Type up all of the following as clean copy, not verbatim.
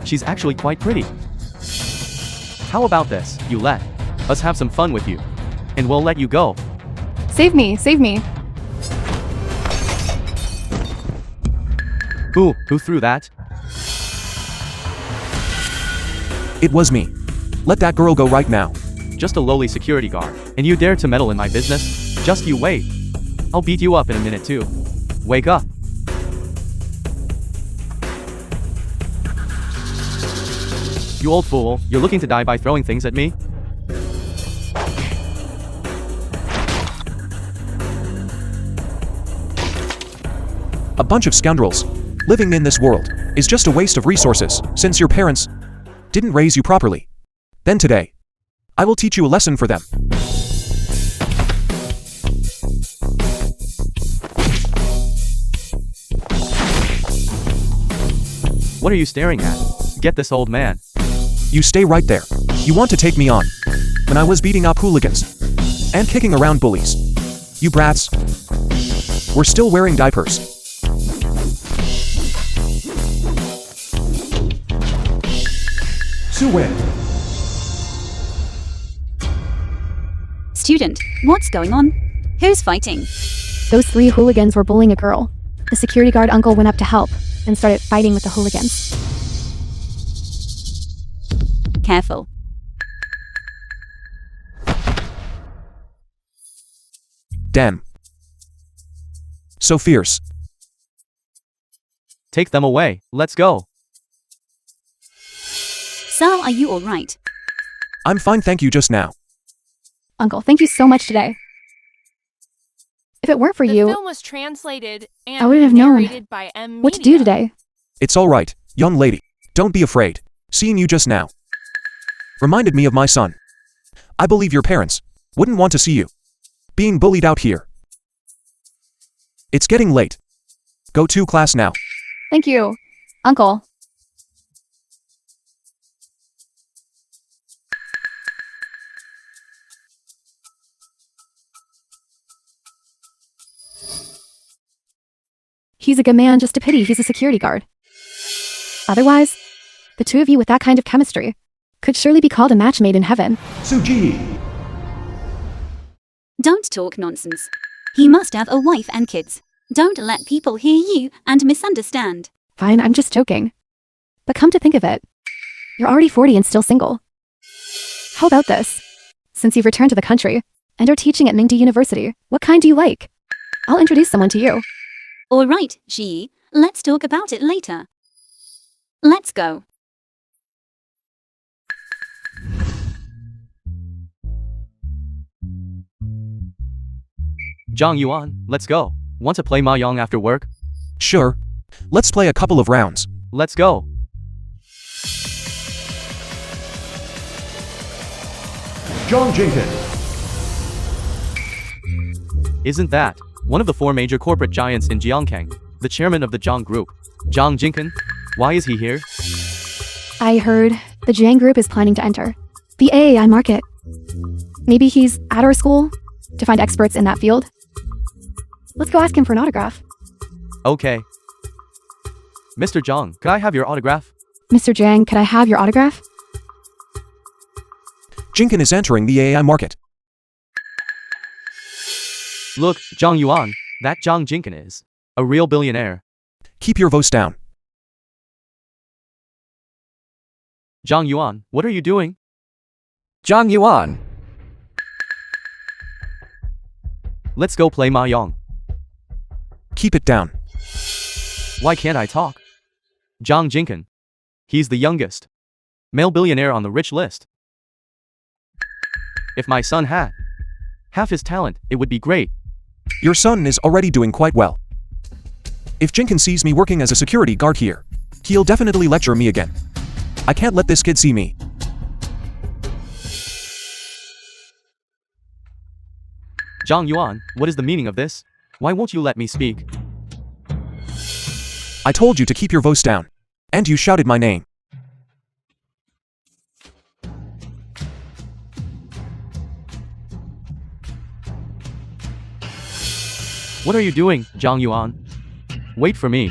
She's actually quite pretty. How about this? You let us have some fun with you. And we'll let you go. Save me, save me. Who threw that? It was me. Let that girl go right now. Just a lowly security guard. And you dare to meddle in my business? Just you wait. I'll beat you up in a minute too. Wake up. You old fool, you're looking to die by throwing things at me? A bunch of scoundrels. Living in this world is just a waste of resources, since your parents didn't raise you properly. Then today, I will teach you a lesson for them. What are you staring at? Get this old man. You stay right there. You want to take me on. When I was beating up hooligans and kicking around bullies, you brats were still wearing diapers. Suwin. Student, what's going on? Who's fighting? Those 3 hooligans were bullying a girl. The security guard uncle went up to help and started fighting with the hooligans. Careful. Damn. So fierce. Take them away. Let's go. Sir, are you alright? I'm fine, thank you just now. Uncle, thank you so much today. If it weren't for The you, film was translated and I wouldn't have known narrated by M. what to do Media. today. It's all right, young lady. Don't be afraid. Seeing you just now reminded me of my son. I believe your parents wouldn't want to see you being bullied out here. It's getting late. Go to class now. Thank you, Uncle. He's a good man, just a pity he's a security guard. Otherwise, the 2 of you with that kind of chemistry could surely be called a match made in heaven. Suji! Don't talk nonsense. He must have a wife and kids. Don't let people hear you and misunderstand. Fine, I'm just joking. But come to think of it, you're already 40 and still single. How about this? Since you've returned to the country and are teaching at Mingdi University, what kind do you like? I'll introduce someone to you. Alright, Shi, let's talk about it later. Let's go. Zhang Yuan, let's go. Want to play Mahjong after work? Sure. Let's play a couple of rounds. Let's go. John Jenkins. Isn't that one of the 4 major corporate giants in Jiangkang, the chairman of the Zhang Group? Zhang Jinkin? Why is he here? I heard the Jiang Group is planning to enter the AAI market. Maybe he's at our school to find experts in that field. Let's go ask him for an autograph. Okay. Mr. Zhang, could I have your autograph? Mr. Jiang, could I have your autograph? Jinkin is entering the AI market. Look, Zhang Yuan, that Zhang Jinkin is a real billionaire. Keep your voice down. Zhang Yuan, what are you doing? Zhang Yuan. Let's go play Mahjong. Keep it down. Why can't I talk? Zhang Jinkin. He's the youngest male billionaire on the rich list. If my son had half his talent, it would be great. Your son is already doing quite well. If Jinkin sees me working as a security guard here, he'll definitely lecture me again. I can't let this kid see me. Zhang Yuan, what is the meaning of this? Why won't you let me speak? I told you to keep your voice down. And you shouted my name. What are you doing, Zhang Yuan? Wait for me.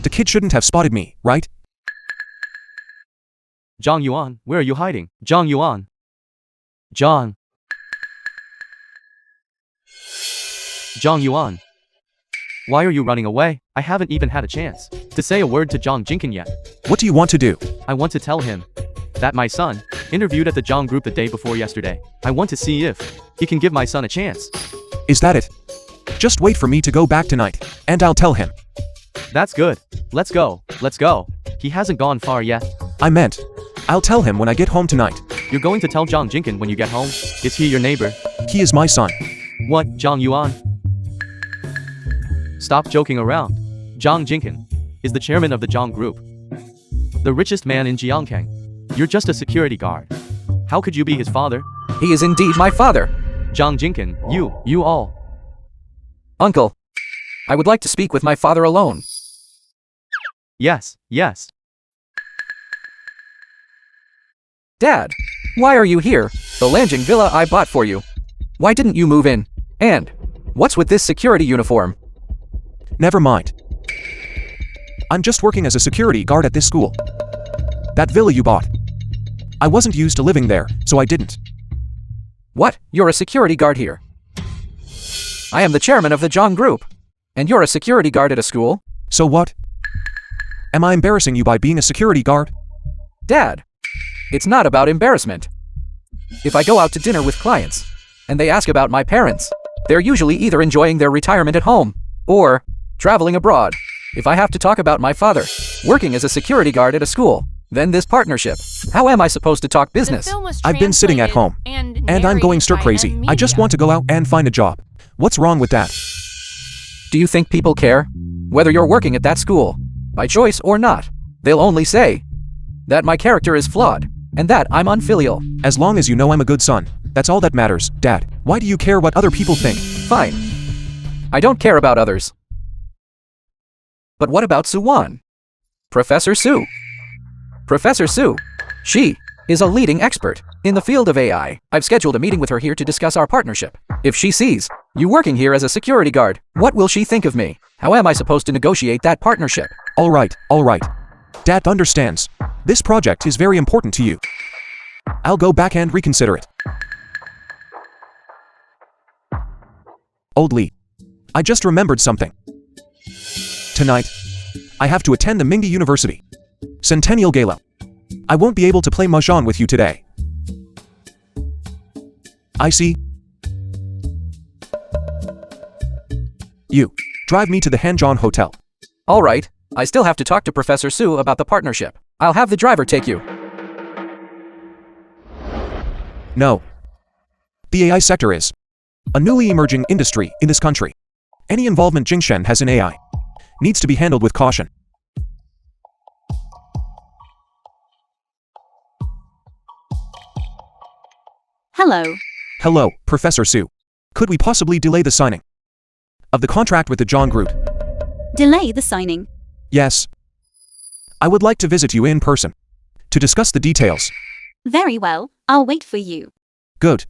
The kid shouldn't have spotted me, right? Zhang Yuan, where are you hiding? Zhang Yuan. Zhang. Zhang Yuan. Why are you running away? I haven't even had a chance to say a word to Zhang Jinkin yet. What do you want to do? I want to tell him that my son interviewed at the Zhang group the day before yesterday. I want to see if he can give my son a chance. Is that it? Just wait for me to go back tonight, and I'll tell him. That's good. Let's go. Let's go. He hasn't gone far yet. I meant, I'll tell him when I get home tonight. You're going to tell Zhang Jinkin when you get home? Is he your neighbor? He is my son. What, Zhang Yuan? Stop joking around. Zhang Jinkin is the chairman of the Zhang group. The richest man in Jiangkang. You're just a security guard. How could you be his father? He is indeed my father. Zhang Jinkin, you all. Uncle, I would like to speak with my father alone. Yes. Dad, why are you here? The Lanjing villa I bought for you. Why didn't you move in? And what's with this security uniform? Never mind. I'm just working as a security guard at this school. That villa you bought. I wasn't used to living there, so I didn't. What? You're a security guard here? I am the chairman of the Zhang group. And you're a security guard at a school? So what? Am I embarrassing you by being a security guard? Dad, it's not about embarrassment. If I go out to dinner with clients, and they ask about my parents, they're usually either enjoying their retirement at home, or traveling abroad. If I have to talk about my father, working as a security guard at a school, then this partnership, how am I supposed to talk business? I've been sitting at home, and I'm going stir crazy. I just want to go out and find a job. What's wrong with that? Do you think people care? Whether you're working at that school, by choice or not, they'll only say that my character is flawed, and that I'm unfilial. As long as you know I'm a good son, that's all that matters, Dad. Why do you care what other people think? Fine. I don't care about others. But what about Suwan? Professor Su. Professor Su. She is a leading expert in the field of AI. I've scheduled a meeting with her here to discuss our partnership. If she sees you working here as a security guard, what will she think of me? How am I supposed to negotiate that partnership? All right. Dad understands. This project is very important to you. I'll go back and reconsider it. Old Lee, I just remembered something. Tonight, I have to attend the Mingdi University Centennial Gala. I won't be able to play mahjong with you today. I see. You drive me to the Hanzhong Hotel. All right. I still have to talk to Professor Su about the partnership. I'll have the driver take you. No. The AI sector is a newly emerging industry in this country. Any involvement Jingshen has in AI needs to be handled with caution. Hello, Professor Su. Could we possibly delay the signing of the contract with the Zhang Group? delay the signing. Yes. I would like to visit you in person to discuss the details. Very well, I'll wait for you. Good.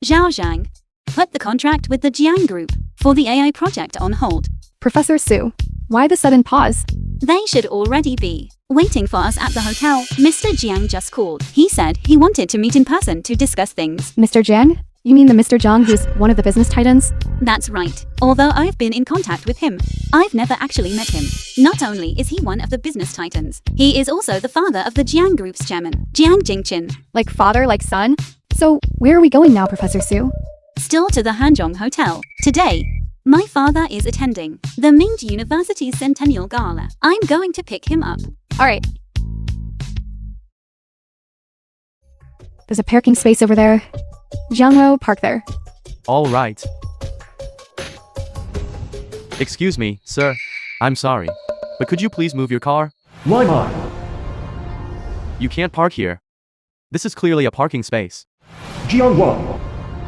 Zhao Zhang, put the contract with the Jiang Group for the AI project on hold. Professor Su, why the sudden pause? They should already be waiting for us at the hotel. Mr. Jiang just called. He said he wanted to meet in person to discuss things. Mr. Jiang? You mean the Mr. Zhang who's one of the business titans? That's right. Although I've been in contact with him, I've never actually met him. Not only is he one of the business titans, he is also the father of the Jiang Group's chairman, Jiang Jingqin. Like father, like son? So, where are we going now, Professor Su? Still to the Hanzhong Hotel. Today, my father is attending the Mingdi University's Centennial Gala. I'm going to pick him up. Alright. There's a parking space over there. Jiangro, park there. All right. Excuse me, sir. I'm sorry. But could you please move your car? Why not? You can't park here. This is clearly a parking space. Jiangwan.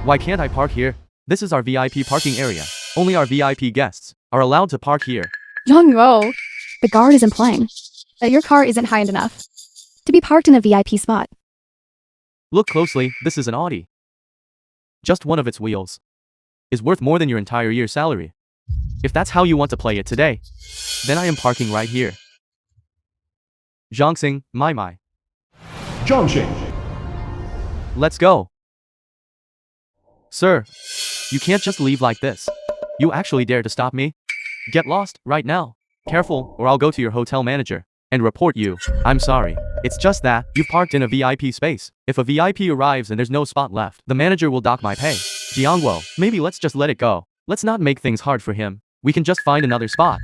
Why can't I park here? This is our VIP parking area. Only our VIP guests are allowed to park here. Jiangro! The guard is implying that your car isn't high-end enough to be parked in a VIP spot. Look closely, this is an Audi. Just one of its wheels is worth more than your entire year's salary. If that's how you want to play it today, then I am parking right here. Zhongxing, my. Zhongxing. Let's go. Sir, you can't just leave like this. You actually dare to stop me? Get lost, right now. Careful, or I'll go to your hotel manager and report you. I'm sorry. It's just that you've parked in a VIP space. If a VIP arrives and there's no spot left, the manager will dock my pay. Jiangwo, maybe let's just let it go. Let's not make things hard for him. We can just find another spot.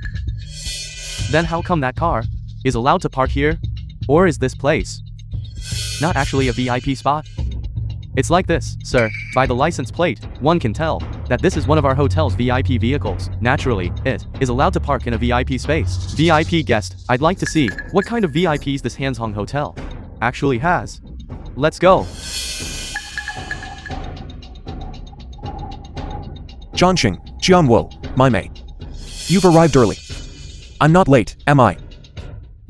Then how come that car is allowed to park here? Or is this place not actually a VIP spot? It's like this, sir. By the license plate, one can tell that this is one of our hotel's VIP vehicles. Naturally, it is allowed to park in a VIP space. VIP guest, I'd like to see what kind of VIPs this Hanzhong hotel actually has. Let's go. Zhongxing, Jianwo, my mate. You've arrived early. I'm not late, am I?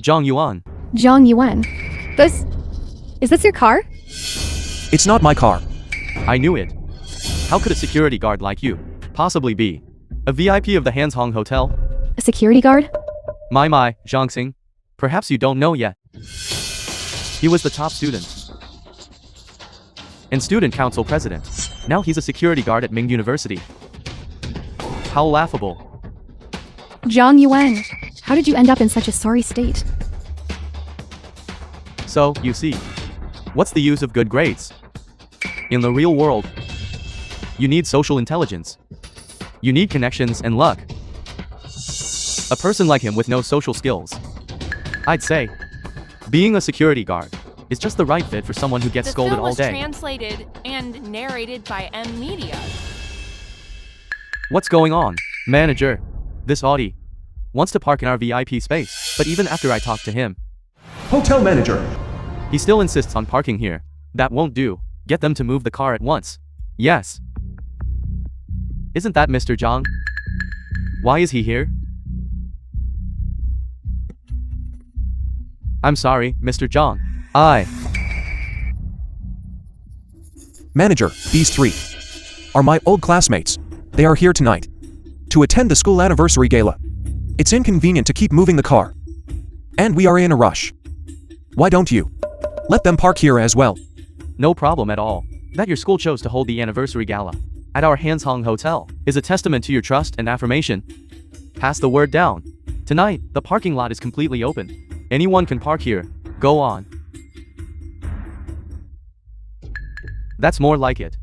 Zhang Yuan. Zhang Yuan. Is this your car? It's not my car. I knew it. How could a security guard like you possibly be a VIP of the Hanzhong hotel? A security guard? My, Zhongxing. Perhaps you don't know yet. He was the top student and student council president. Now he's a security guard at Ming University. How laughable. Zhang Yuan. How did you end up in such a sorry state? So, you see, what's the use of good grades? In the real world, you need social intelligence. You need connections and luck. A person like him with no social skills, I'd say, being a security guard is just the right fit for someone who gets The scolded film all was day. translated and narrated by M Media. What's going on? Manager, this Audi wants to park in our VIP space, but even after I talk to him, Hotel manager. he still insists on parking here. That won't do. Get them to move the car at once. Yes. Isn't that Mr. Zhang? Why is he here? I'm sorry, Mr. Zhang. Manager, these three are my old classmates. They are here tonight to attend the school anniversary gala. It's inconvenient to keep moving the car, and we are in a rush. Why don't you let them park here as well? No problem at all. That your school chose to hold the anniversary gala at our Hanzhong hotel is a testament to your trust and affirmation. Pass the word down. Tonight, the parking lot is completely open. Anyone can park here. Go on. That's more like it.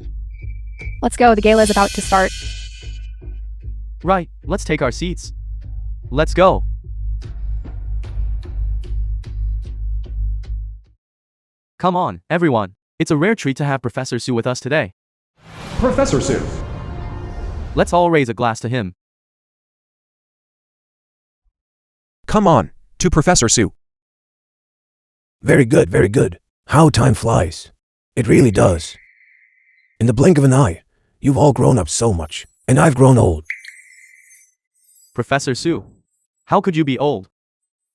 Let's go, the gala is about to start. Right, let's take our seats. Let's go. Come on, everyone. It's a rare treat to have Professor Su with us today. Professor Su. Let's all raise a glass to him. Come on, to Professor Su. Very good, very good. How time flies. It really does. In the blink of an eye, you've all grown up so much, and I've grown old. Professor Su, how could you be old?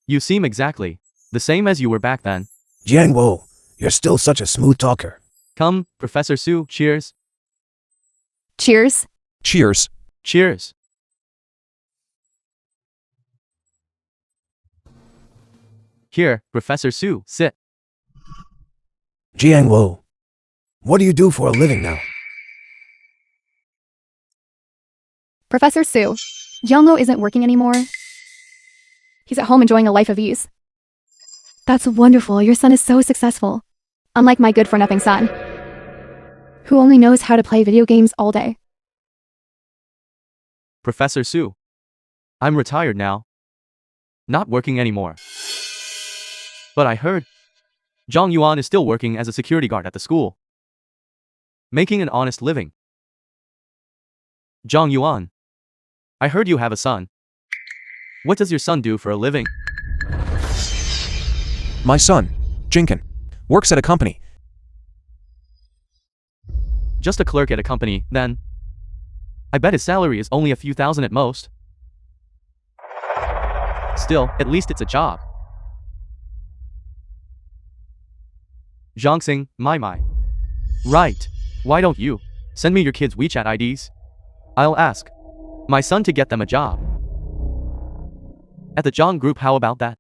You seem exactly the same as you were back then. Jiangwo, you're still such a smooth talker. Come, Professor Su, cheers. Cheers. Cheers. Cheers. Here, Professor Su, sit. Jiangwo, what do you do for a living now? Professor Su, Jianglo isn't working anymore. He's at home enjoying a life of ease. That's wonderful. Your son is so successful. Unlike my good-for-nothing son, who only knows how to play video games all day. Professor Su, I'm retired now. Not working anymore. But I heard Zhang Yuan is still working as a security guard at the school, making an honest living. Zhang Yuan, I heard you have a son. What does your son do for a living? My son, Kingpin, works at a company. Just a clerk at a company, then. I bet his salary is only a few thousand at most. Still, at least it's a job. Zhongxing, my. Right. Why don't you send me your kids' WeChat IDs? I'll ask my son to get them a job. At the Zhang Group, how about that?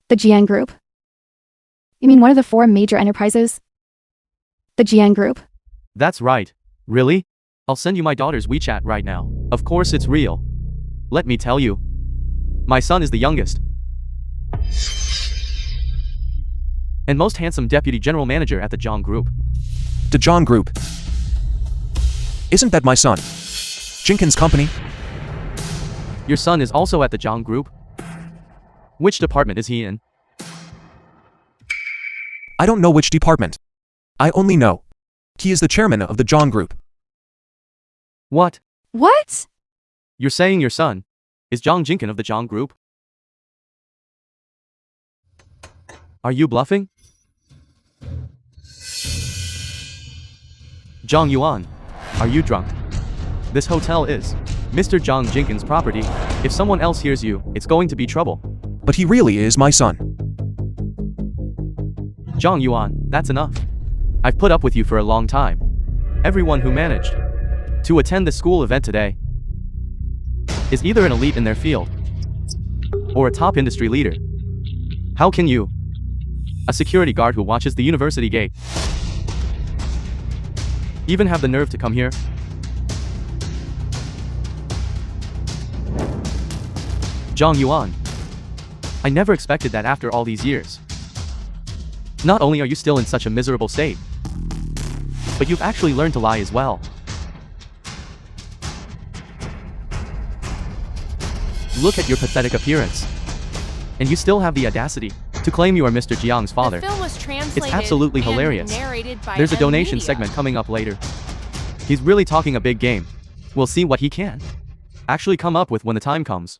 The Jiang Group. You mean one of the 4 major enterprises? The Jiang Group. That's right. Really? I'll send you my daughter's WeChat right now. Of course it's real. Let me tell you. My son is the youngest and most handsome deputy general manager at the Zhang Group. The John Group. Isn't that my son? Jenkins' company? Your son is also at the Zhang Group? Which department is he in? I don't know which department. I only know he is the chairman of the John Group. What? What? You're saying your son is Zhang Jinkin of the Zhang Group? Are you bluffing? Zhang Yuan, are you drunk? This hotel is Mr. Zhang Jinkin's property. If someone else hears you, it's going to be trouble. But he really is my son. Zhang Yuan, that's enough. I've put up with you for a long time. Everyone who managed to attend the school event today is either an elite in their field or a top industry leader. How can you, a security guard who watches the university gate, even have the nerve to come here? Zhang Yuan, I never expected that after all these years. Not only are you still in such a miserable state, but you've actually learned to lie as well. Look at your pathetic appearance. And you still have the audacity to claim you are Mr. Jiang's father. The film was translated It's absolutely and hilarious. narrated by There's a M donation Media. segment coming up later. He's really talking a big game. We'll see what he can actually come up with when the time comes.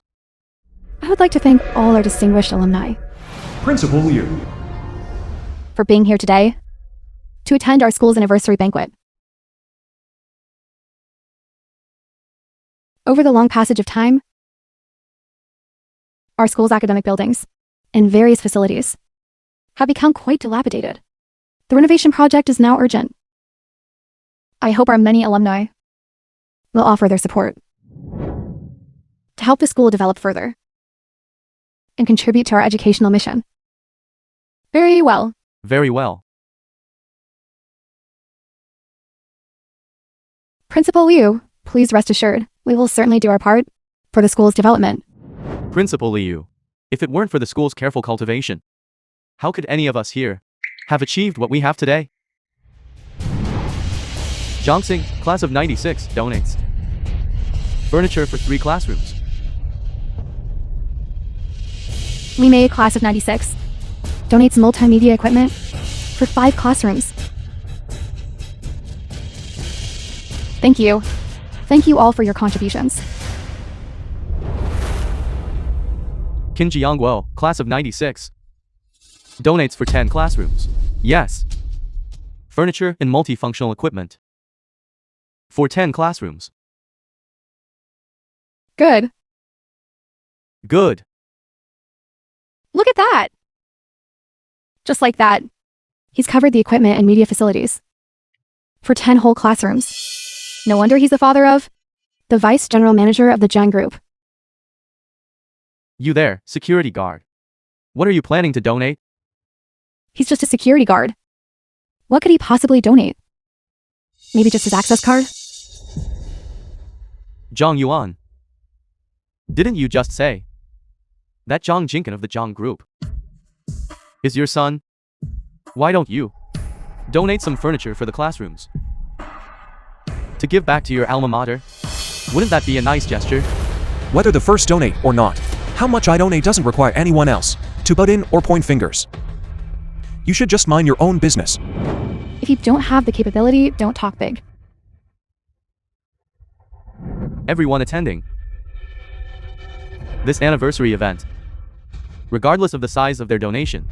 I would like to thank all our distinguished alumni Principal Liu. for being here today to attend our school's anniversary banquet. Over the long passage of time, our school's academic buildings and various facilities have become quite dilapidated. The renovation project is now urgent. I hope our many alumni will offer their support to help the school develop further and contribute to our educational mission. Very well. Very well. Principal Liu, please rest assured, we will certainly do our part for the school's development. Principal Liu, if it weren't for the school's careful cultivation, how could any of us here have achieved what we have today? Jiangxing, class of 96, donates furniture for 3 classrooms. Li Mei, class of 96, donates multimedia equipment for 5 classrooms. Thank you. Thank you all for your contributions. Qin Jiangguo, class of 96, donates for 10 classrooms. Yes. Furniture and multifunctional equipment for 10 classrooms. Good. Good. Look at that. Just like that, he's covered the equipment and media facilities for 10 whole classrooms. No wonder he's the father of the vice general manager of the Zhang Group. You there, security guard. What are you planning to donate? He's just a security guard. What could he possibly donate? Maybe just his access card? Zhang Yuan. Didn't you just say that Zhang Jinkin of the Zhang Group is your son? Why don't you donate some furniture for the classrooms to give back to your alma mater? Wouldn't that be a nice gesture? Whether the first donate or not, how much I donate doesn't require anyone else to butt in or point fingers. You should just mind your own business. If you don't have the capability, don't talk big. Everyone attending this anniversary event, regardless of the size of their donation,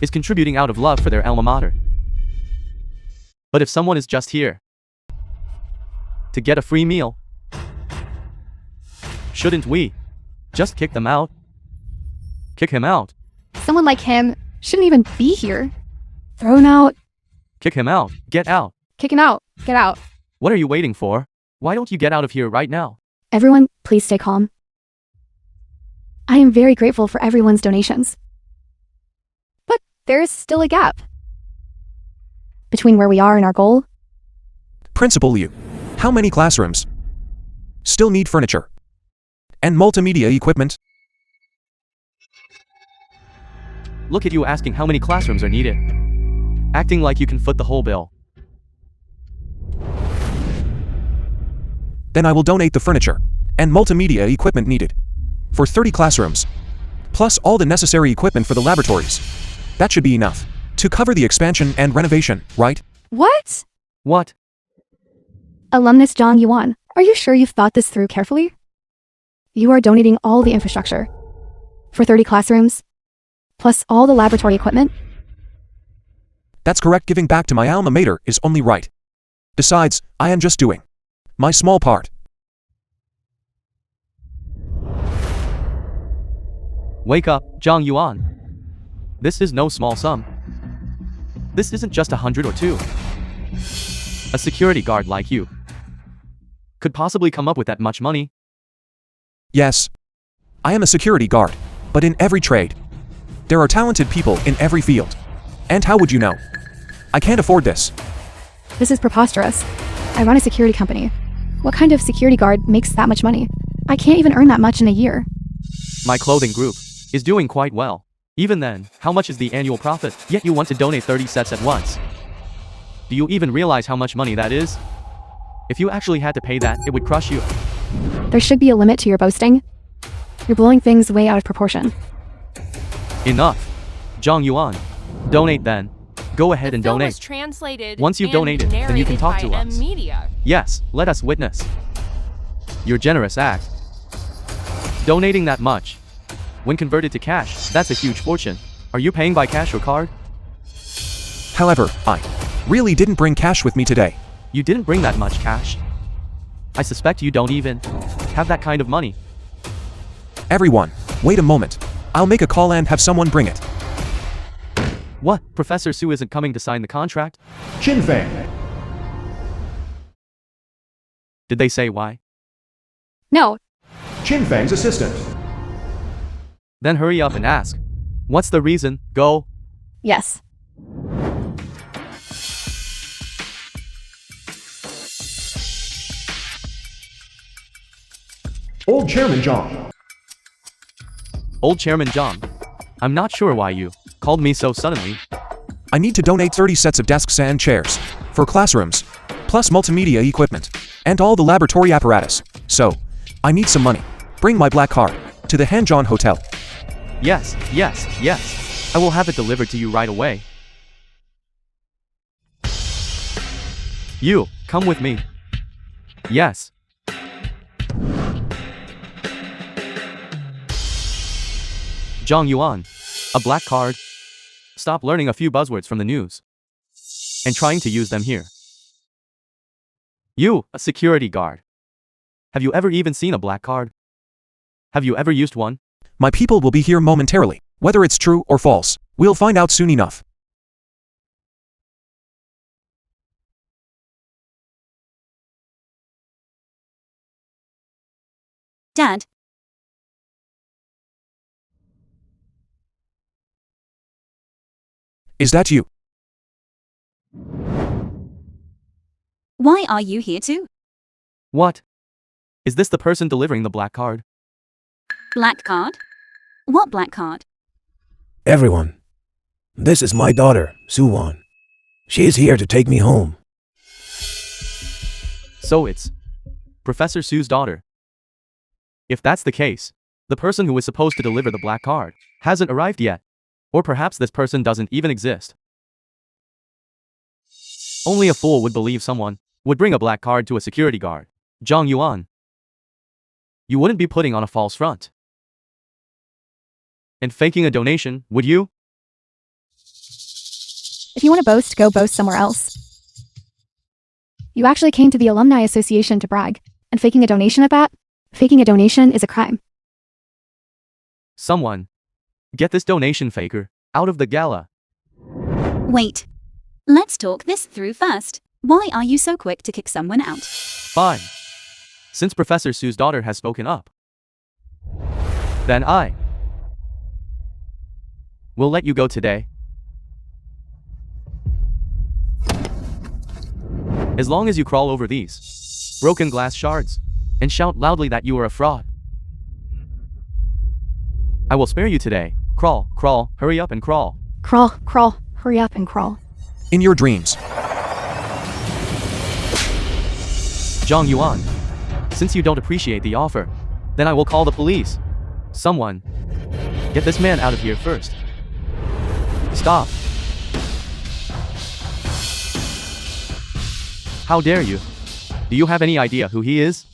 is contributing out of love for their alma mater. But if someone is just here to get a free meal, shouldn't we just kick them out? Kick him out. Someone like him shouldn't even be here. Throw him out. Kick him out. Get out. Kick him out. Get out. What are you waiting for? Why don't you get out of here right now? Everyone, please stay calm. I am very grateful for everyone's donations. But there is still a gap between where we are and our goal. Principal Liu, how many classrooms still need furniture and multimedia equipment? Look at you asking how many classrooms are needed. Acting like you can foot the whole bill. Then I will donate the furniture and multimedia equipment needed for 30 classrooms, plus all the necessary equipment for the laboratories. That should be enough to cover the expansion and renovation, right? What? What? Alumnus Zhang Yuan, are you sure you've thought this through carefully? You are donating all the infrastructure for 30 classrooms, plus all the laboratory equipment? That's correct. Giving back to my alma mater is only right. Besides, I am just doing my small part. Wake up, Zhang Yuan. This is no small sum. This isn't just 100 or 2. A security guard like you could possibly come up with that much money. Yes, I am a security guard, but in every trade, there are talented people in every field. And how would you know? I can't afford this. This is preposterous. I run a security company. What kind of security guard makes that much money? I can't even earn that much in a year. My clothing group is doing quite well. Even then, how much is the annual profit? Yet you want to donate 30 sets at once. Do you even realize how much money that is? If you actually had to pay that, it would crush you. There should be a limit to your boasting. You're blowing things way out of proportion. Enough. Zhang Yuan. Donate then. Go ahead and The film donate. was translated Once you've and donated, then you can narrated talk by to us. Media. Yes, let us witness your generous act. Donating that much. When converted to cash, that's a huge fortune. Are you paying by cash or card? However, I really didn't bring cash with me today. You didn't bring that much cash. I suspect you don't even have that kind of money. Everyone, wait a moment. I'll make a call and have someone bring it. What? Professor Su isn't coming to sign the contract? Kingpin. Did they say why? No, Kingpin's assistant. Then hurry up and ask. What's the reason? Go. yes. Old Chairman John. Old Chairman John. I'm not sure why you called me so suddenly. I need to donate 30 sets of desks and chairs for classrooms, plus multimedia equipment, and all the laboratory apparatus. So, I need some money. Bring my black card to the Hanjon Hotel. Yes, yes, yes. I will have it delivered to you right away. You, come with me. Yes. Zhang Yuan. A black card. Stop learning a few buzzwords from the news and trying to use them here. You, a security guard. Have you ever even seen a black card? Have you ever used one? My people will be here momentarily. Whether it's true or false, we'll find out soon enough. Dad, Is that you? why are you here too? What? Is this the person delivering the black card? Black card? What black card? Everyone, this is my daughter, Suwon. She is here to take me home. So it's Professor Su's daughter. If that's the case, the person who was supposed to deliver the black card hasn't arrived yet. Or perhaps this person doesn't even exist. Only a fool would believe someone would bring a black card to a security guard. Zhang Yuan. You wouldn't be putting on a false front and faking a donation, would you? If you want to boast, go boast somewhere else. You actually came to the Alumni Association to brag, and faking a donation at that? Faking a donation is a crime. Someone. Get this donation faker out of the gala. Wait. Let's talk this through first. Why are you so quick to kick someone out? Fine. Since Professor Su's daughter has spoken up, then I will let you go today. As long as you crawl over these broken glass shards and shout loudly that you are a fraud, I will spare you today. Crawl, crawl, hurry up and crawl. Crawl, crawl, hurry up and crawl. In your dreams. Zhang Yuan, since you don't appreciate the offer, then I will call the police. Someone, get this man out of here first. Stop. How dare you? Do you have any idea who he is?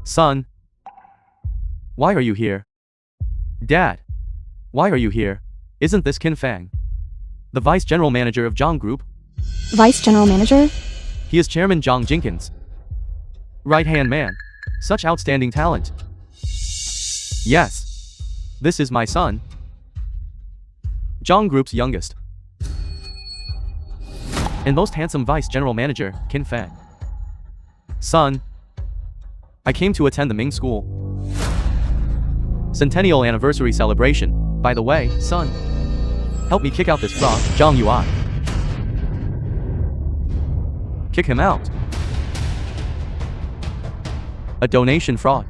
Son, why are you here? Dad, why are you here? Isn't this Qin Fang, the vice general manager of Zhang Group? Vice General Manager? He is Chairman Zhang Jenkins. Right-hand man. Such outstanding talent. Yes. This is my son. Zhang Group's youngest and most handsome vice general manager, Qin Fang. Son, I came to attend the Ming School Centennial Anniversary Celebration. By the way, son, help me kick out this fraud, Zhang Yuan. Kick him out. A donation fraud.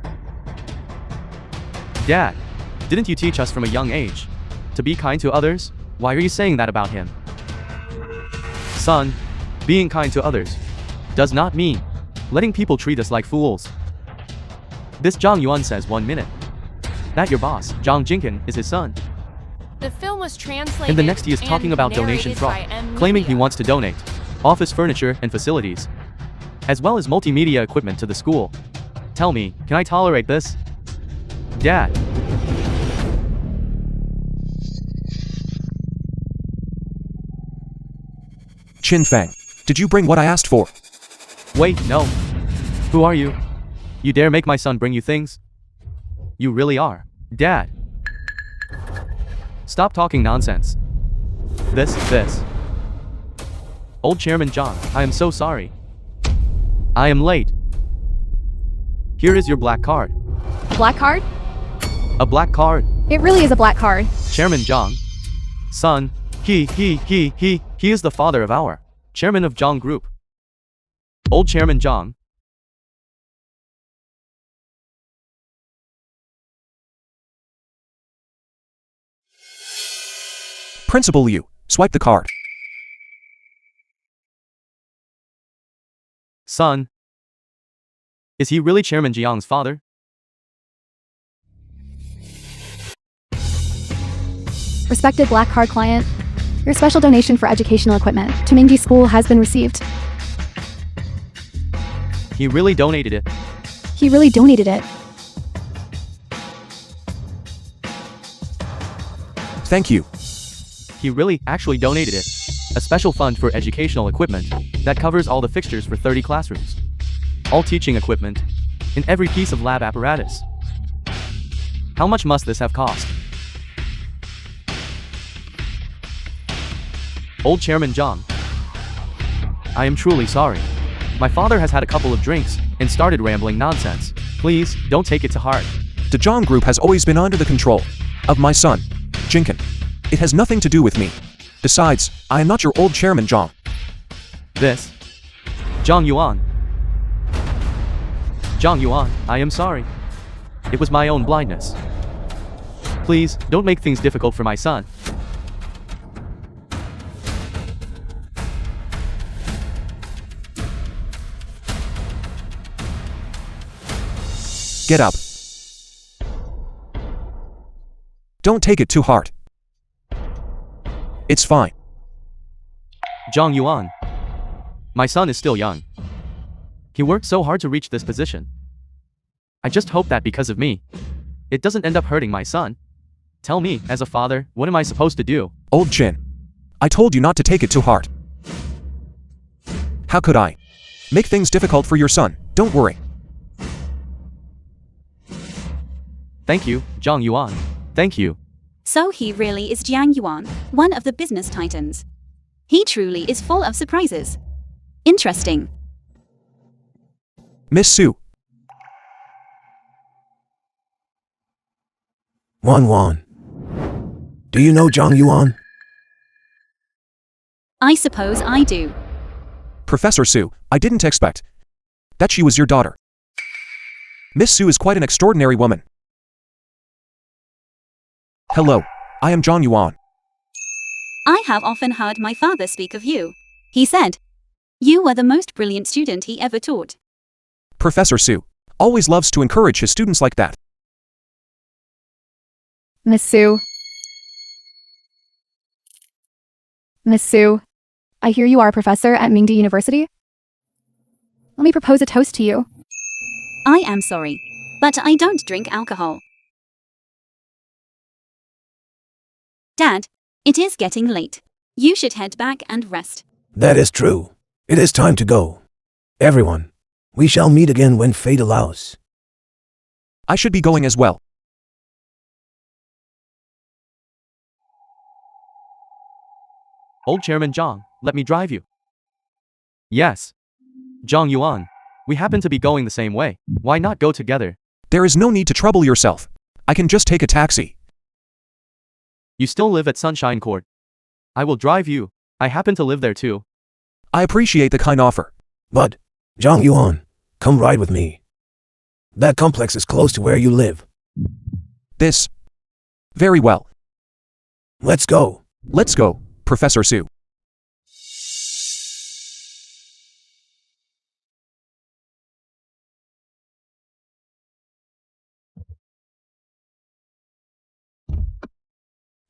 Dad, didn't you teach us from a young age to be kind to others? Why are you saying that about him? Son, being kind to others does not mean letting people treat us like fools. This Zhang Yuan says 1 minute that your boss, Zhang Jinkin, is his son. The film was translated. And the next he is talking and about donation narrated fraud, by M. claiming he Media. wants to donate office furniture and facilities, as well as multimedia equipment to the school. Tell me, can I tolerate this? Dad. Qin Fang, did you bring what I asked for? Wait, no. Who are you? You dare make my son bring you things? You really are. Dad. Stop talking nonsense. This. Old Chairman Zhang, I am so sorry. I am late. Here is your black card. Black card? A black card. It really is a black card. Chairman Zhang. Son, he is the father of our chairman of Zhang Group. Old Chairman Zhang. Principal Liu, swipe the card. Son, is he really Chairman Jiang's father? Respected black card client, your special donation for educational equipment to Mingdi School has been received. He really donated it. He really donated it. Thank you. He really actually donated it. A special fund for educational equipment that covers all the fixtures for 30 classrooms, all teaching equipment, and every piece of lab apparatus. How much must this have cost? Old Chairman Zhang, I am truly sorry. My father has had a couple of drinks and started rambling nonsense. Please, don't take it to heart. The Zhang Group has always been under the control of my son, Jinkin. It has nothing to do with me. Besides, I am not your old Chairman Zhang. This. Zhang Yuan. Zhang Yuan, I am sorry. It was my own blindness. Please, don't make things difficult for my son. Get up. Don't take it too hard. It's fine. Zhang Yuan. My son is still young. He worked so hard to reach this position. I just hope that because of me, it doesn't end up hurting my son. Tell me, as a father, what am I supposed to do? Old Chin. I told you not to take it too hard. How could I make things difficult for your son? Don't worry. Thank you, Zhang Yuan. Thank you. So he really is Jiang Yuan, one of the business titans. He truly is full of surprises. Interesting. Miss Sue, Wan. Do you know Zhang Yuan? I suppose I do. Professor Sue, I didn't expect that she was your daughter. Miss Sue is quite an extraordinary woman. Hello, I am Zhang Yuan. I have often heard my father speak of you. He said, you were the most brilliant student he ever taught. Professor Sue always loves to encourage his students like that. Miss Sue. Miss Sue, I hear you are a professor at Mingdi University. Let me propose a toast to you. I am sorry, but I don't drink alcohol. Dad, it is getting late. You should head back and rest. That is true. It is time to go. Everyone, we shall meet again when fate allows. I should be going as well. Old Chairman Zhang, let me drive you. Yes. Zhang Yuan, we happen to be going the same way. Why not go together? There is no need to trouble yourself. I can just take a taxi. You still live at Sunshine Court. I will drive you. I happen to live there too. I appreciate the kind offer. But, Zhang Yuan, come ride with me. That complex is close to where you live. This. Very well. Let's go. Let's go, Professor Sue.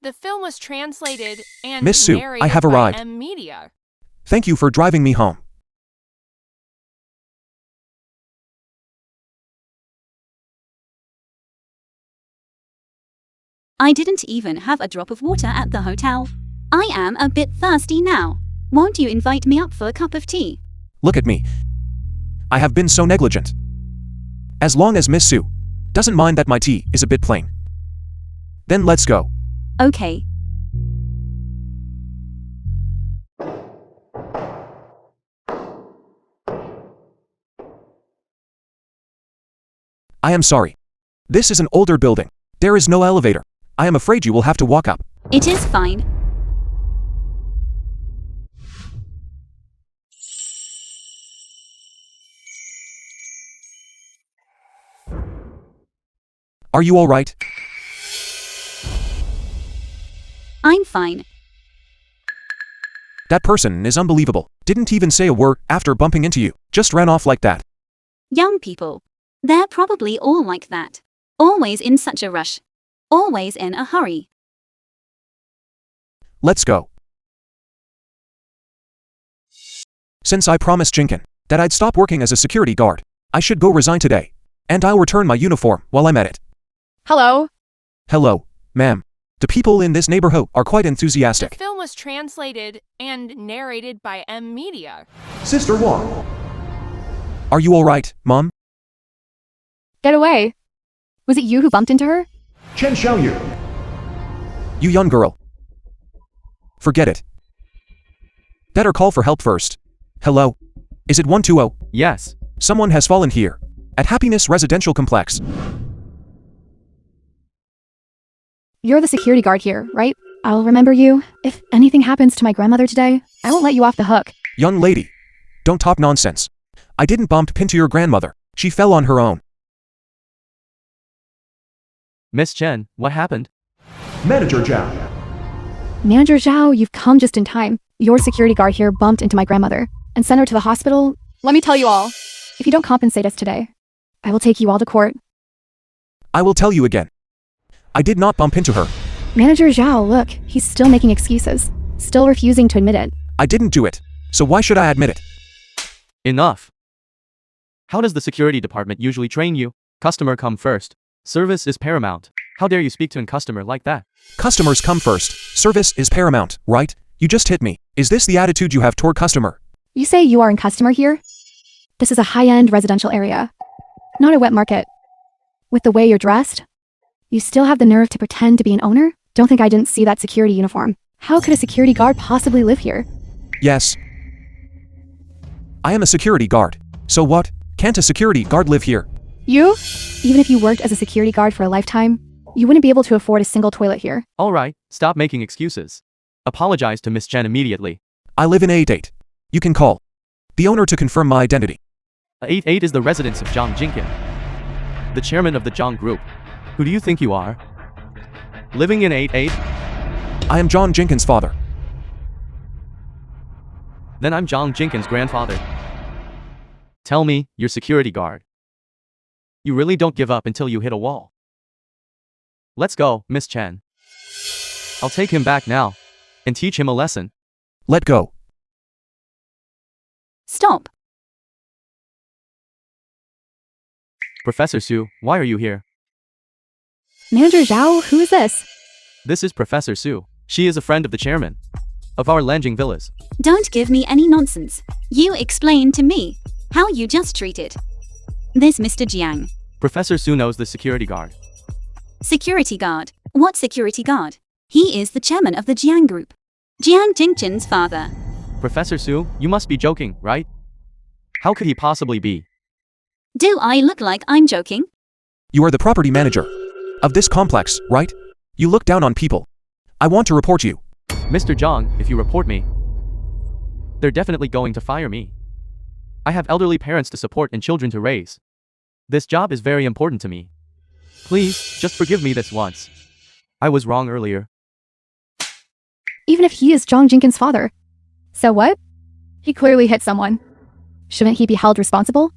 The film was translated and Miss Sue, I narrated have by arrived. M Media. Thank you for driving me home. I didn't even have a drop of water at the hotel. I am a bit thirsty now. Won't you invite me up for a cup of tea? Look at me. I have been so negligent. As long as Miss Sue doesn't mind that my tea is a bit plain, then let's go. Okay. I am sorry. This is an older building. There is no elevator. I am afraid you will have to walk up. It is fine. Are you all right? I'm fine. That person is unbelievable. Didn't even say a word after bumping into you. Just ran off like that. Young people. They're probably all like that. Always in such a rush. Always in a hurry. Let's go. Since I promised Kingpin that I'd stop working as a security guard, I should go resign today. And I'll return my uniform while I'm at it. Hello. Hello, ma'am. The people in this neighborhood are quite The enthusiastic. film was translated and narrated by M Media. Sister Wang. Are you all right, Mom? Get away. Was it you who bumped into her? Chen Xiaoyu. You young girl. Forget it. Better call for help first. Hello? Is it 120? Yes. Someone has fallen here. At Happiness Residential Complex. You're the security guard here, right? I'll remember you. If anything happens to my grandmother today, I won't let you off the hook. Young lady. Don't talk nonsense. I didn't bump into your grandmother. She fell on her own. Miss Chen, what happened? Manager Zhao. Manager Zhao, you've come just in time. Your security guard here bumped into my grandmother and sent her to the hospital. Let me tell you all. If you don't compensate us today, I will take you all to court. I will tell you again. I did not bump into her. Manager Zhao, look, he's still making excuses. Still refusing to admit it. I didn't do it. So why should I admit it? Enough. How does the security department usually train you? Customer come first. Service is paramount. How dare you speak to a customer like that? Customers come first. Service is paramount, right? You just hit me. Is this the attitude you have toward customer? You say you are a customer here? This is a high-end residential area, not a wet market. With the way you're dressed, you still have the nerve to pretend to be an owner? Don't think I didn't see that security uniform. How could a security guard possibly live here? Yes. I am a security guard. So what? Can't a security guard live here? You? Even if you worked as a security guard for a lifetime, you wouldn't be able to afford a single toilet here. Alright, stop making excuses. Apologize to Miss Chen immediately. I live in 88. You can call the owner to confirm my identity. 88 is the residence of Zhang Jinkin, the chairman of the Zhang Group. Who do you think you are? Living in 88? I am John Jenkins' father. Then I'm Zhang Jinkin's grandfather. Tell me, you're security guard. You really don't give up until you hit a wall. Let's go, Miss Chen. I'll take him back now and teach him a lesson. Let go. Stop. Professor Su, why are you here? Manager Zhao, who is this? This is Professor Su. She is a friend of the chairman of our Lanjing villas. Don't give me any nonsense. You explain to me how you just treated this Mr. Jiang. Professor Su knows the security guard. Security guard? What security guard? He is the chairman of the Jiang Group. Jiang Jingchen's father. Professor Su, you must be joking, right? How could he possibly be? Do I look like I'm joking? You are the property manager of this complex, right? You look down on people. I want to report you. Mr. Zhang, if you report me, they're definitely going to fire me. I have elderly parents to support and children to raise. This job is very important to me. Please, just forgive me this once. I was wrong earlier. Even if he is Zhang Jinkin's father. So what? He clearly hit someone. Shouldn't he be held responsible?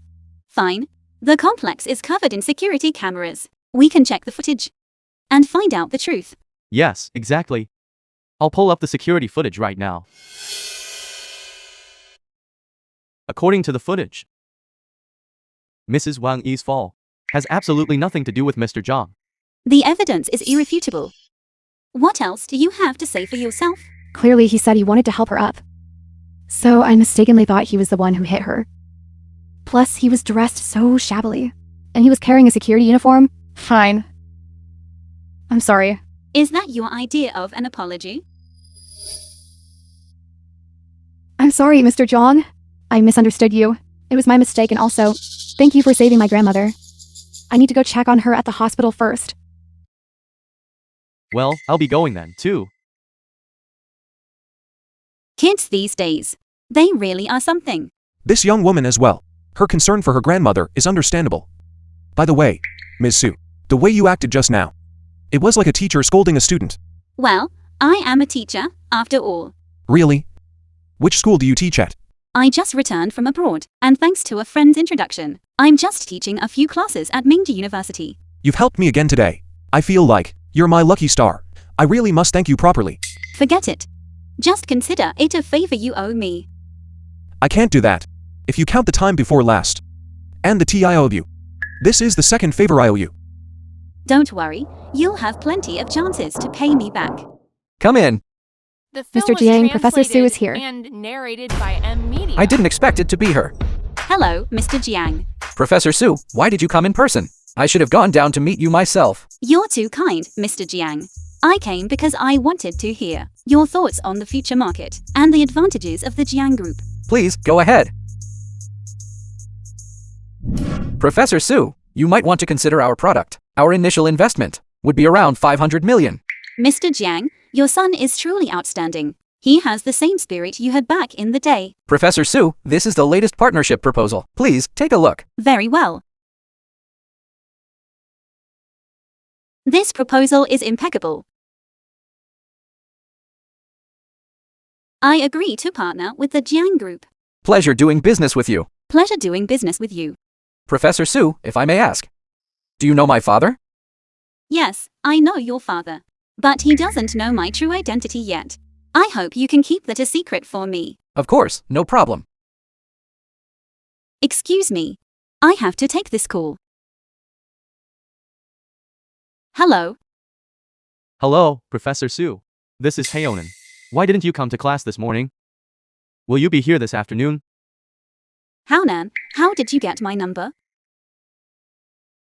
Fine. The complex is covered in security cameras. We can check the footage and find out the truth. Yes, exactly. I'll pull up the security footage right now. According to the footage, Mrs. Wang Yi's fall has absolutely nothing to do with Mr. Zhang. The evidence is irrefutable. What else do you have to say for yourself? Clearly he said he wanted to help her up. So I mistakenly thought he was the one who hit her. Plus, he was dressed so shabbily. And he was carrying a security uniform. Fine. I'm sorry. Is that your idea of an apology? I'm sorry, Mr. Zhang. I misunderstood you. It was my mistake, and also, thank you for saving my grandmother. I need to go check on her at the hospital first. Well, I'll be going then, too. Kids these days, they really are something. This young woman as well. Her concern for her grandmother is understandable. By the way, Ms. Su, the way you acted just now, it was like a teacher scolding a student. Well, I am a teacher, after all. Really? Which school do you teach at? I just returned from abroad, and thanks to a friend's introduction, I'm just teaching a few classes at Mingji University. You've helped me again today. I feel like you're my lucky star. I really must thank you properly. Forget it. Just consider it a favor you owe me. I can't do that. If you count the time before last, and the tea I owe you, this is the second favor I owe you. Don't worry, you'll have plenty of chances to pay me back. Come in. The film Mr. was Jiang, Professor Su is translated here. and narrated by M Media. I didn't expect it to be her. Hello, Mr. Jiang. Professor Su, why did you come in person? I should have gone down to meet you myself. You're too kind, Mr. Jiang. I came because I wanted to hear your thoughts on the future market and the advantages of the Jiang Group. Please, go ahead. Professor Su, you might want to consider our product. Our initial investment would be around 500 million. Mr. Jiang, your son is truly outstanding. He has the same spirit you had back in the day. Professor Su, this is the latest partnership proposal. Please, take a look. Very well. This proposal is impeccable. I agree to partner with the Jiang Group. Pleasure doing business with you. Pleasure doing business with you. Professor Su, if I may ask, do you know my father? Yes, I know your father. But he doesn't know my true identity yet. I hope you can keep that a secret for me. Of course, no problem. Excuse me. I have to take this call. Hello. Hello, Professor Su. This is Haonan. Why didn't you come to class this morning? Will you be here this afternoon? Haonan, how did you get my number?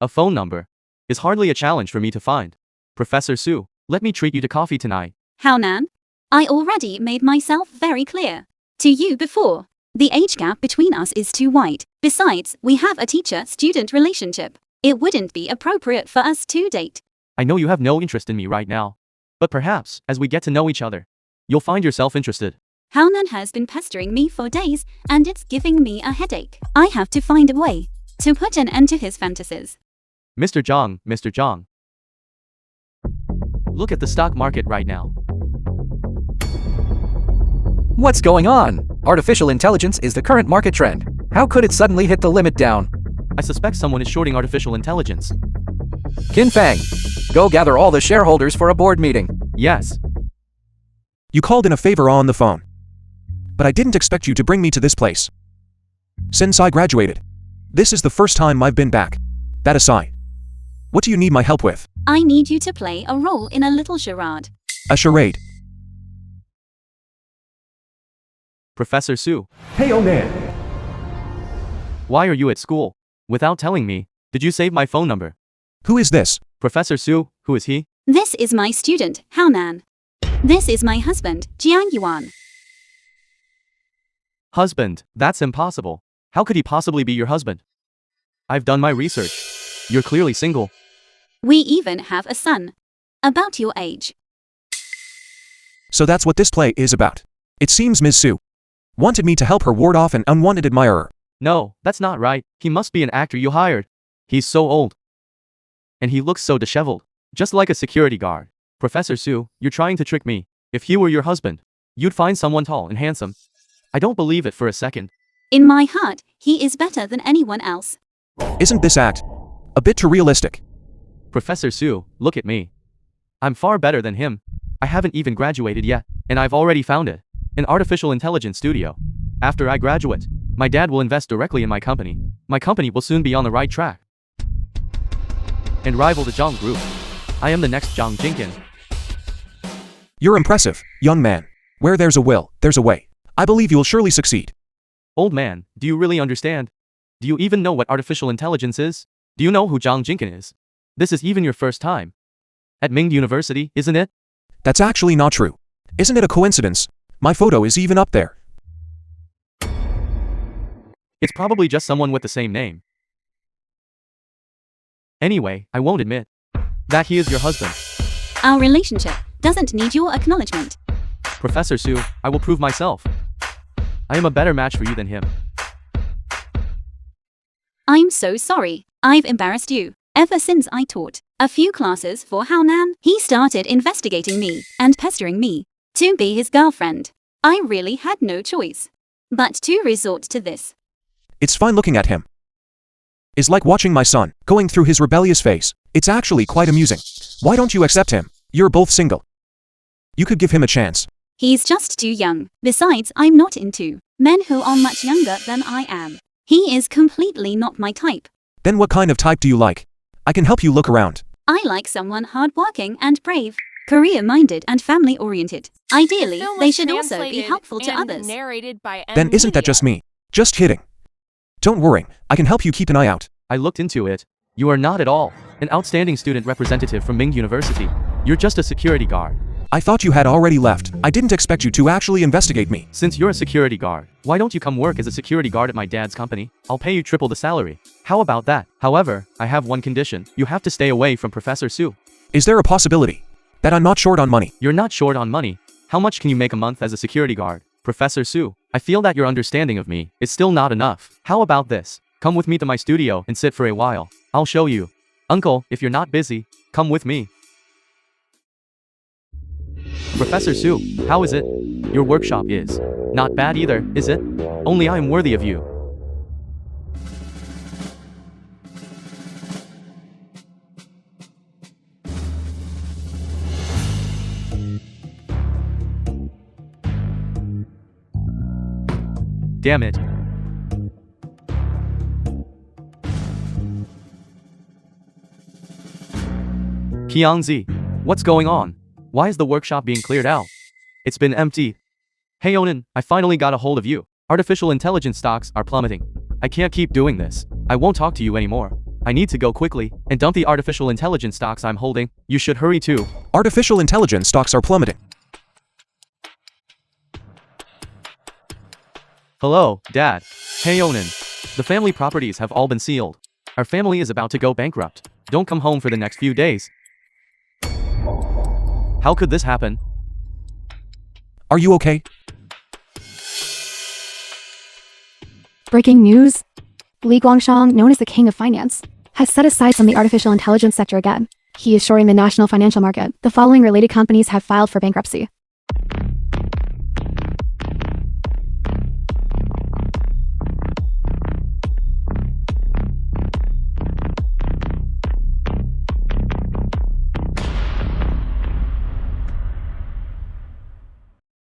A phone number is hardly a challenge for me to find. Professor Su, let me treat you to coffee tonight. Haonan, I already made myself very clear to you before. The age gap between us is too wide. Besides, we have a teacher-student relationship. It wouldn't be appropriate for us to date. I know you have no interest in me right now. But perhaps, as we get to know each other, you'll find yourself interested. Haonan has been pestering me for days, and it's giving me a headache. I have to find a way to put an end to his fantasies. Mr. Zhang. Look at the stock market right now. What's going on? Artificial intelligence is the current market trend. How could it suddenly hit the limit down? I suspect someone is shorting artificial intelligence. Kingpin, go gather all the shareholders for a board meeting. Yes. You called in a favor on the phone. But I didn't expect you to bring me to this place. Since I graduated, this is the first time I've been back. That aside, what do you need my help with? I need you to play a role in a little charade. A charade. Professor Su, Hey, oh man. why are you at school? Without telling me, did you save my phone number? Who is this? Professor Su, who is he? This is my student, Haonan. This is my husband, Jiang Yuan. Husband, that's impossible. How could he possibly be your husband? I've done my research. You're clearly single. We even have a son. About your age. So that's what this play is about. It seems Ms. Su wanted me to help her ward off an unwanted admirer. No, that's not right. He must be an actor you hired. He's so old. And he looks so disheveled. Just like a security guard. Professor Su, you're trying to trick me. If he were your husband, you'd find someone tall and handsome. I don't believe it for a second. In my heart, he is better than anyone else. Isn't this act a bit too realistic? Professor Su, look at me. I'm far better than him. I haven't even graduated yet, and I've already found it. An artificial intelligence studio. After I graduate, my dad will invest directly in my company. My company will soon be on the right track. And rival the Zhang Group. I am the next Zhang Jinkin. You're impressive, young man. Where there's a will, there's a way. I believe you'll surely succeed. Old man, do you really understand? Do you even know what artificial intelligence is? Do you know who Zhang Jinkin is? This is even your first time. At Ming University, isn't it? That's actually not true. Isn't it a coincidence? My photo is even up there. It's probably just someone with the same name. Anyway, I won't admit that he is your husband. Our relationship doesn't need your acknowledgement. Professor Su, I will prove myself. I am a better match for you than him. I'm so sorry. I've embarrassed you. Ever since I taught a few classes for Haonan, he started investigating me and pestering me to be his girlfriend. I really had no choice but to resort to this. It's fine looking at him. It's like watching my son going through his rebellious phase. It's actually quite amusing. Why don't you accept him? You're both single. You could give him a chance. He's just too young. Besides, I'm not into men who are much younger than I am. He is completely not my type. Then what kind of type do you like? I can help you look around. I like someone hardworking and brave, career-minded and family-oriented. Ideally, Film they was should also be translated helpful to and others. Narrated by Then isn't that just me? Just kidding. Don't worry, I can help you keep an eye out. I looked into it. You are not at all an outstanding student representative from Ming University. You're just a security guard. I thought you had already left. I didn't expect you to actually investigate me. Since you're a security guard, why don't you come work as a security guard at my dad's company? I'll pay you triple the salary. How about that? However, I have one condition. You have to stay away from Professor Su. Is there a possibility that I'm not short on money? You're not short on money. How much can you make a month as a security guard? Professor Su, I feel that your understanding of me is still not enough. How about this? Come with me to my studio and sit for a while. I'll show you. Uncle, if you're not busy, come with me. Professor Su, how is it? Your workshop is not bad either, is it? Only I am worthy of you. Damn it. Qiangzi, what's going on? Why is the workshop being cleared out? It's been empty. Hey Onan, I finally got a hold of you. Artificial intelligence stocks are plummeting. I can't keep doing this. I won't talk to you anymore. I need to go quickly and dump the artificial intelligence stocks I'm holding. You should hurry too. Artificial intelligence stocks are plummeting. Hello, Dad. Hey, Onan. The family properties have all been sealed. Our family is about to go bankrupt. Don't come home for the next few days. How could this happen? Are you okay? Breaking news. Li Guangshang, known as the King of Finance, has set his sights on the artificial intelligence sector again. He is shoring the national financial market. The following related companies have filed for bankruptcy.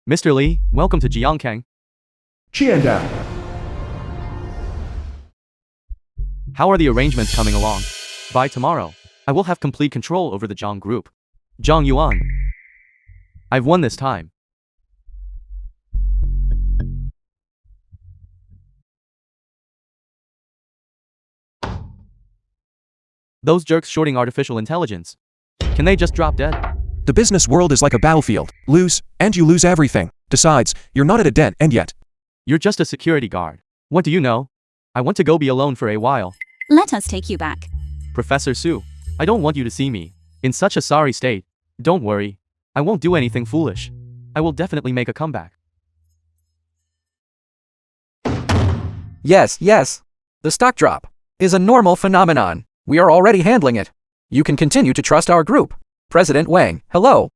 Mr. Li, welcome to Jiangkang. Qian Dad. How are the arrangements coming along? By tomorrow, I will have complete control over the Zhang Group. Zhang Yuan. I've won this time. Those jerks shorting artificial intelligence. Can they just drop dead? The business world is like a battlefield. Lose, and you lose everything. Besides, you're not at a dead end yet. You're just a security guard. What do you know? I want to go be alone for a while. Let us take you back. Professor Su, I don't want you to see me in such a sorry state. Don't worry. I won't do anything foolish. I will definitely make a comeback. Yes, yes. The stock drop is a normal phenomenon. We are already handling it. You can continue to trust our group. President Wang, hello.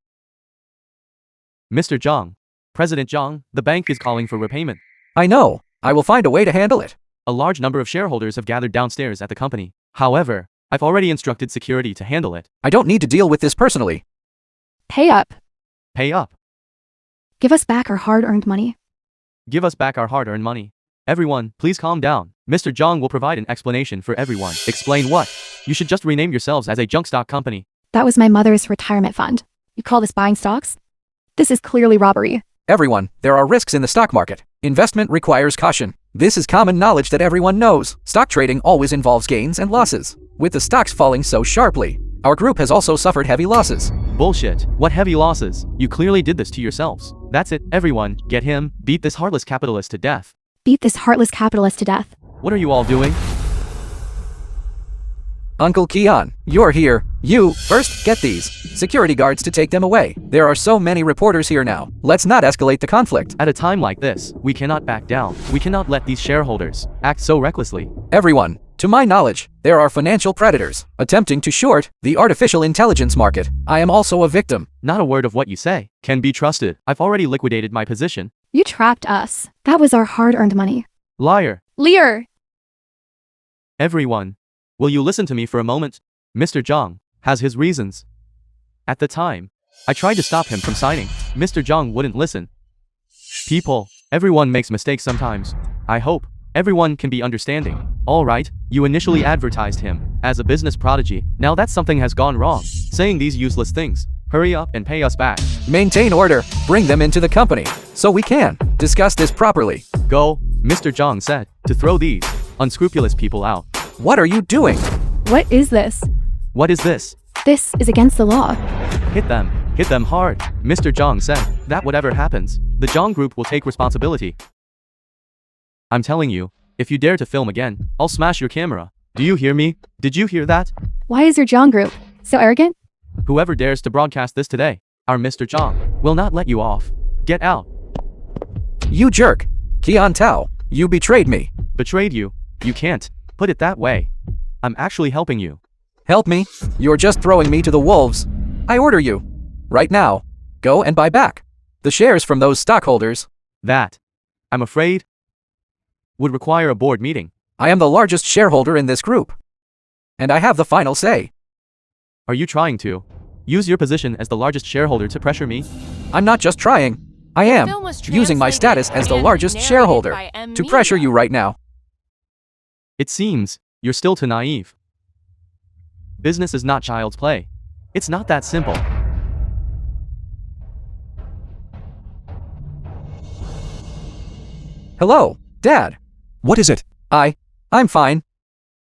Mr. Zhang. President Zhang, the bank is calling for repayment. I know. I will find a way to handle it. A large number of shareholders have gathered downstairs at the company. However, I've already instructed security to handle it. I don't need to deal with this personally. Pay up. Pay up. Give us back our hard-earned money. Give us back our hard-earned money. Everyone, please calm down. Mr. Zhang will provide an explanation for everyone. Explain what? You should just rename yourselves as a junk stock company. That was my mother's retirement fund. You call this buying stocks? This is clearly robbery. Everyone, there are risks in the stock market. Investment requires caution. This is common knowledge that everyone knows. Stock trading always involves gains and losses. With the stocks falling so sharply, our group has also suffered heavy losses. Bullshit. What heavy losses? You clearly did this to yourselves. That's it. Everyone, get him. Beat this heartless capitalist to death. Beat this heartless capitalist to death. What are you all doing? Uncle Kian, you're here. You, first, get these security guards to take them away. There are so many reporters here now. Let's not escalate the conflict. At a time like this, we cannot back down. We cannot let these shareholders act so recklessly. Everyone, to my knowledge, there are financial predators attempting to short the artificial intelligence market. I am also a victim. Not a word of what you say can be trusted. I've already liquidated my position. You trapped us. That was our hard-earned money. Liar. Lear! Everyone, will you listen to me for a moment? Mr. Zhang has his reasons. At the time, I tried to stop him from signing. Mr. Zhang wouldn't listen. People, everyone makes mistakes sometimes. I hope everyone can be understanding. All right, you initially advertised him as a business prodigy. Now that something has gone wrong, saying these useless things. Hurry up and pay us back. Maintain order. Bring them into the company so we can discuss this properly. Go, Mr. Zhang said, to throw these unscrupulous people out. What are you doing? What is this? What is this? This is against the law. Hit them hard. Mr. Zhang said that whatever happens, the Zhang Group will take responsibility. I'm telling you, if you dare to film again, I'll smash your camera. Do you hear me? Did you hear that? Why is your Zhang Group so arrogant? Whoever dares to broadcast this today, our Mr. Zhang will not let you off. Get out. You jerk. Qian Tao, you betrayed me. Betrayed you? You can't put it that way. I'm actually helping you. Help me? You're just throwing me to the wolves. I order you, right now, go and buy back the shares from those stockholders. That, I'm afraid, would require a board meeting. I am the largest shareholder in this group, and I have the final say. Are you trying to use your position as the largest shareholder to pressure me? I'm not just trying. I am film was using my translated status as the and largest narrated shareholder by M. to pressure Media. you right now. It seems you're still too naive. Business is not child's play. It's not that simple. Hello, Dad. What is it? I'm fine.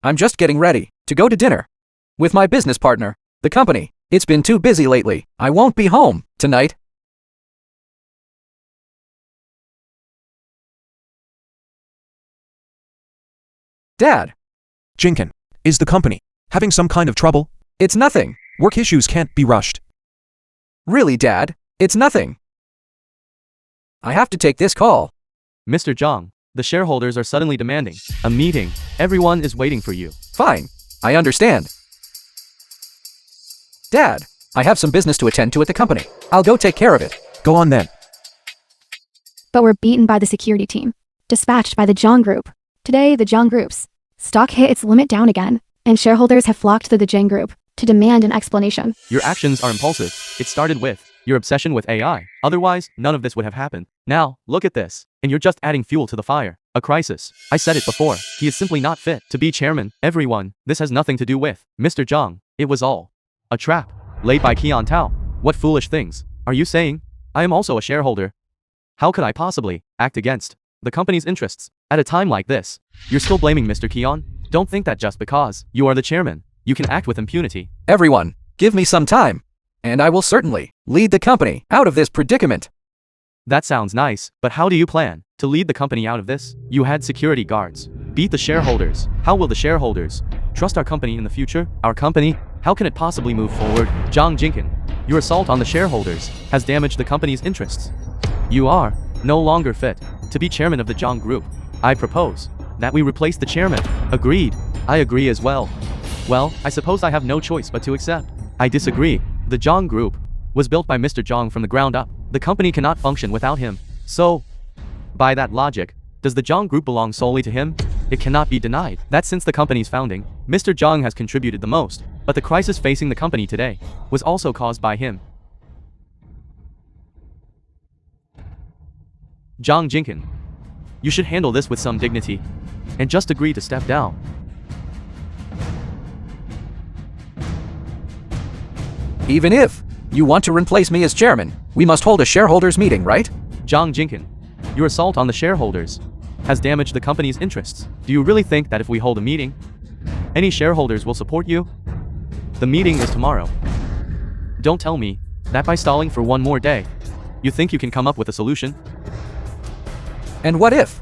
I'm just getting ready to go to dinner with my business partner, the company. It's been too busy lately. I won't be home tonight. Dad, Kingpin, is the company having some kind of trouble? it's nothing. Work issues can't be rushed. Really, Dad, it's nothing. I have to take this call. Mr. Zhang, the shareholders are suddenly demanding a meeting. Everyone is waiting for you. Fine, I understand. Dad, I have some business to attend to at the company. I'll go take care of it. Go on then. But we're beaten by the security team, dispatched by the Zhang Group. Today, the Zhang Group's stock hit its limit down again, and shareholders have flocked to the Zhang Group to demand an explanation. Your actions are impulsive. It started with your obsession with AI. Otherwise, none of this would have happened. Now, look at this. And you're just adding fuel to the fire. A crisis. I said it before. He is simply not fit to be chairman. Everyone, this has nothing to do with Mr. Zhang. It was all a trap laid by Qian Tao. What foolish things are you saying? I am also a shareholder. How could I possibly act against the company's interests at a time like this? You're still blaming Mr. Qian? Don't think that just because you are the chairman, you can act with impunity. Everyone, give me some time, and I will certainly lead the company out of this predicament. That sounds nice, but how do you plan to lead the company out of this? You had security guards beat the shareholders. How will the shareholders trust our company in the future? Our company? How can it possibly move forward? Zhang Kingpin, your assault on the shareholders has damaged the company's interests. You are no longer fit to be chairman of the Zhang Group. I propose that we replace the chairman. Agreed. I agree as well. Well, I suppose I have no choice but to accept. I disagree. The Zhang Group was built by Mr. Zhang from the ground up. The company cannot function without him. So, by that logic, does the Zhang Group belong solely to him? It cannot be denied that since the company's founding, Mr. Zhang has contributed the most, but the crisis facing the company today was also caused by him. Zhang Kingpin, you should handle this with some dignity and just agree to step down. Even if you want to replace me as chairman, we must hold a shareholders meeting, right? Zhang Kingpin, your assault on the shareholders has damaged the company's interests. Do you really think that if we hold a meeting, any shareholders will support you? The meeting is tomorrow. Don't tell me that by stalling for one more day, you think you can come up with a solution? And what if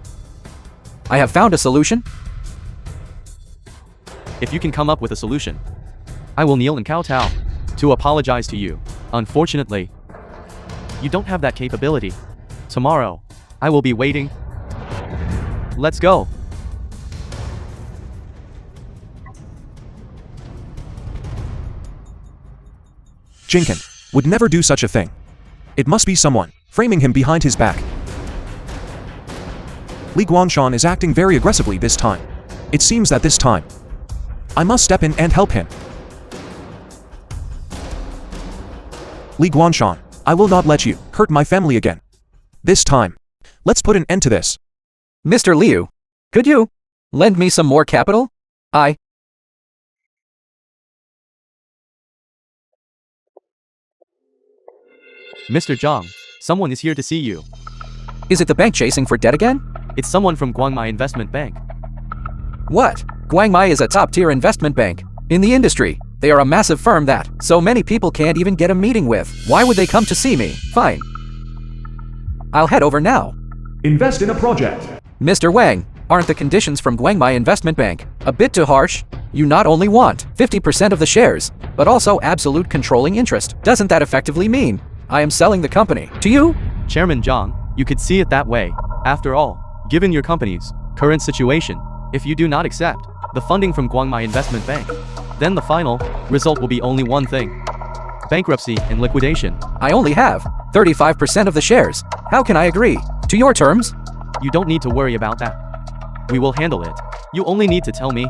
I have found a solution? If you can come up with a solution, I will kneel and kowtow to apologize to you. Unfortunately, you don't have that capability. Tomorrow, I will be waiting. Let's go. Kingpin would never do such a thing. It must be someone framing him behind his back. Li Guangshan is acting very aggressively this time. It seems that this time, I must step in and help him. Li Guangshan, I will not let you hurt my family again. This time, let's put an end to this. Mr. Liu, could you lend me some more capital? Mr. Zhang, someone is here to see you. Is it the bank chasing for debt again? It's someone from Guangmai Investment Bank. What? Guangmai is a top-tier investment bank. In the industry, they are a massive firm that so many people can't even get a meeting with. Why would they come to see me? Fine. I'll head over now. Invest in a project. Mr. Wang, aren't the conditions from Guangmai Investment Bank a bit too harsh? You not only want 50% of the shares, but also absolute controlling interest. Doesn't that effectively mean I am selling the company to you? Chairman Zhang, you could see it that way. After all, given your company's current situation, if you do not accept the funding from Guangmai Investment Bank, then the final result will be only one thing: bankruptcy and liquidation. I only have 35% of the shares. How can I agree to your terms? You don't need to worry about that. We will handle it. You only need to tell me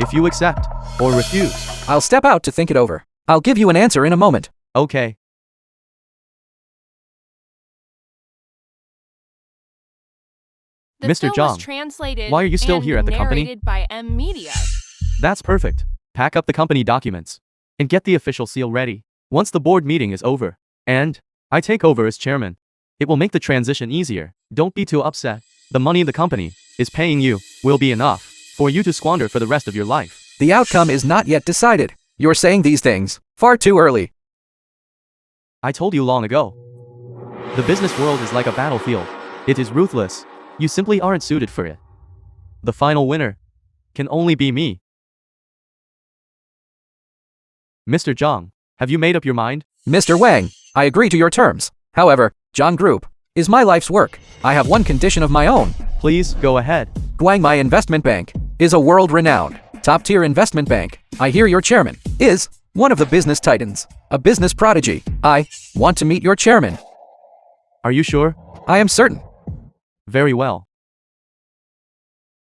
if you accept or refuse. I'll step out to think it over. I'll give you an answer in a moment. Okay. The Mr. film was Zhang, translated why are you still and here at the company? narrated by M Media. That's perfect. Pack up the company documents and get the official seal ready. Once the board meeting is over and I take over as chairman, it will make the transition easier. Don't be too upset. The money the company is paying you will be enough for you to squander for the rest of your life. The outcome is not yet decided. You're saying these things far too early. I told you long ago. The business world is like a battlefield. It is ruthless. You simply aren't suited for it. The final winner can only be me. Mr. Zhang, have you made up your mind? Mr. Wang, I agree to your terms. However, Zhang Group is my life's work. I have one condition of my own. Please, go ahead. Guangmai Investment Bank is a world-renowned, top-tier investment bank. I hear your chairman is one of the business titans, a business prodigy. I want to meet your chairman. Are you sure? I am certain. Very well.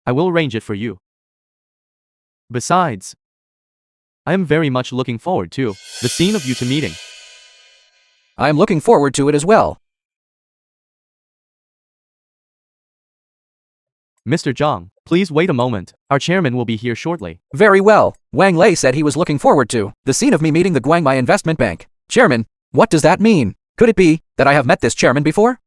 I will arrange it for you. Besides, I am very much looking forward to the scene of you two meeting. I am looking forward to it as well. Mr. Zhang, please wait a moment. Our chairman will be here shortly. Very well. Wang Lei said he was looking forward to the scene of me meeting the Guangmai Investment Bank. Chairman, what does that mean? Could it be that I have met this chairman before?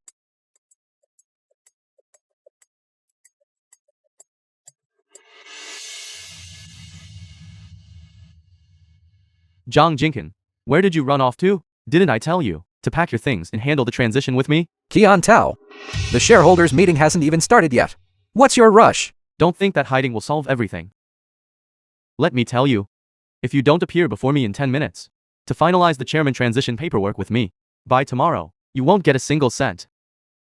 Zhang Jinkin, where did you run off to? Didn't I tell you to pack your things and handle the transition with me? Qian Tao. The shareholders meeting hasn't even started yet. What's your rush? Don't think that hiding will solve everything. Let me tell you, if you don't appear before me in 10 minutes to finalize the chairman transition paperwork with me, by tomorrow, you won't get a single cent.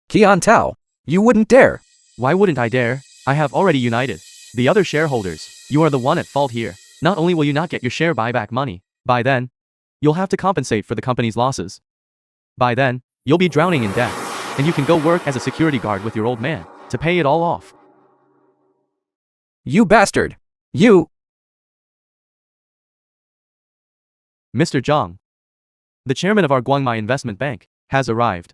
Qian Tao, you wouldn't dare. Why wouldn't I dare? I have already united the other shareholders. You are the one at fault here. Not only will you not get your share buyback money, by then, you'll have to compensate for the company's losses. By then, you'll be drowning in debt, and you can go work as a security guard with your old man to pay it all off. You bastard. You. Mr. Zhang, the chairman of our Guangmai Investment Bank, has arrived.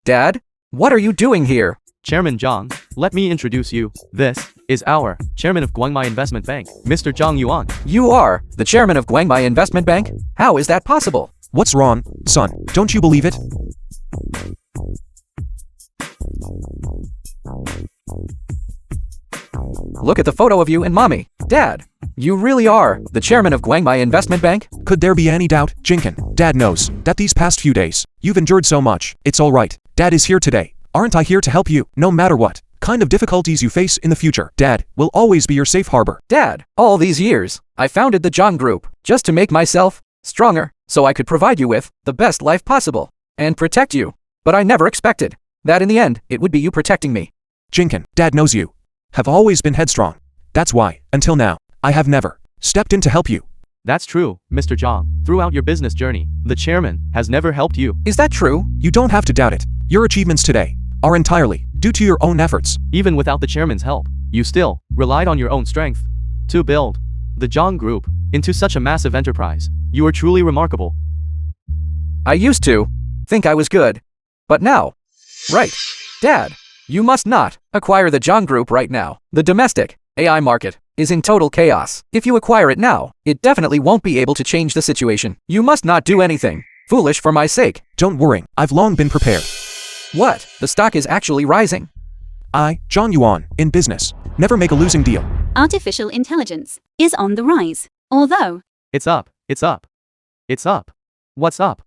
Dad, what are you doing here? Chairman Zhang, let me introduce you. This is our chairman of Guangmai Investment Bank, Mr. Zhang Yuan. You are the chairman of Guangmai Investment Bank? How is that possible? What's wrong, son? Don't you believe it? Look at the photo of you and mommy. Dad, you really are the chairman of Guangmai Investment Bank? Could there be any doubt, Jinkin? Dad knows that these past few days, you've endured so much. It's all right. Dad is here today. Aren't I here to help you, no matter what kind of difficulties you face in the future? Dad will always be your safe harbor. Dad, all these years, I founded the Zhang Group just to make myself stronger, so I could provide you with the best life possible and protect you. But I never expected that in the end, it would be you protecting me. Jinkin, Dad knows you have always been headstrong. That's why, until now, I have never stepped in to help you. That's true, Mr. Zhang. Throughout your business journey, the chairman has never helped you. Is that true? You don't have to doubt it. Your achievements today are entirely due to your own efforts. Even without the chairman's help, you still relied on your own strength to build the Zhang Group into such a massive enterprise. You are truly remarkable. I used to think I was good, but now, right. Dad, you must not acquire the Zhang Group right now. The domestic AI market is in total chaos. If you acquire it now, it definitely won't be able to change the situation. You must not do anything foolish for my sake. Don't worry, I've long been prepared. What? The stock is actually rising. I, Zhang Yuan, in business, never make a losing deal. Artificial intelligence is on the rise. Although, It's up, it's up, it's up. What's up?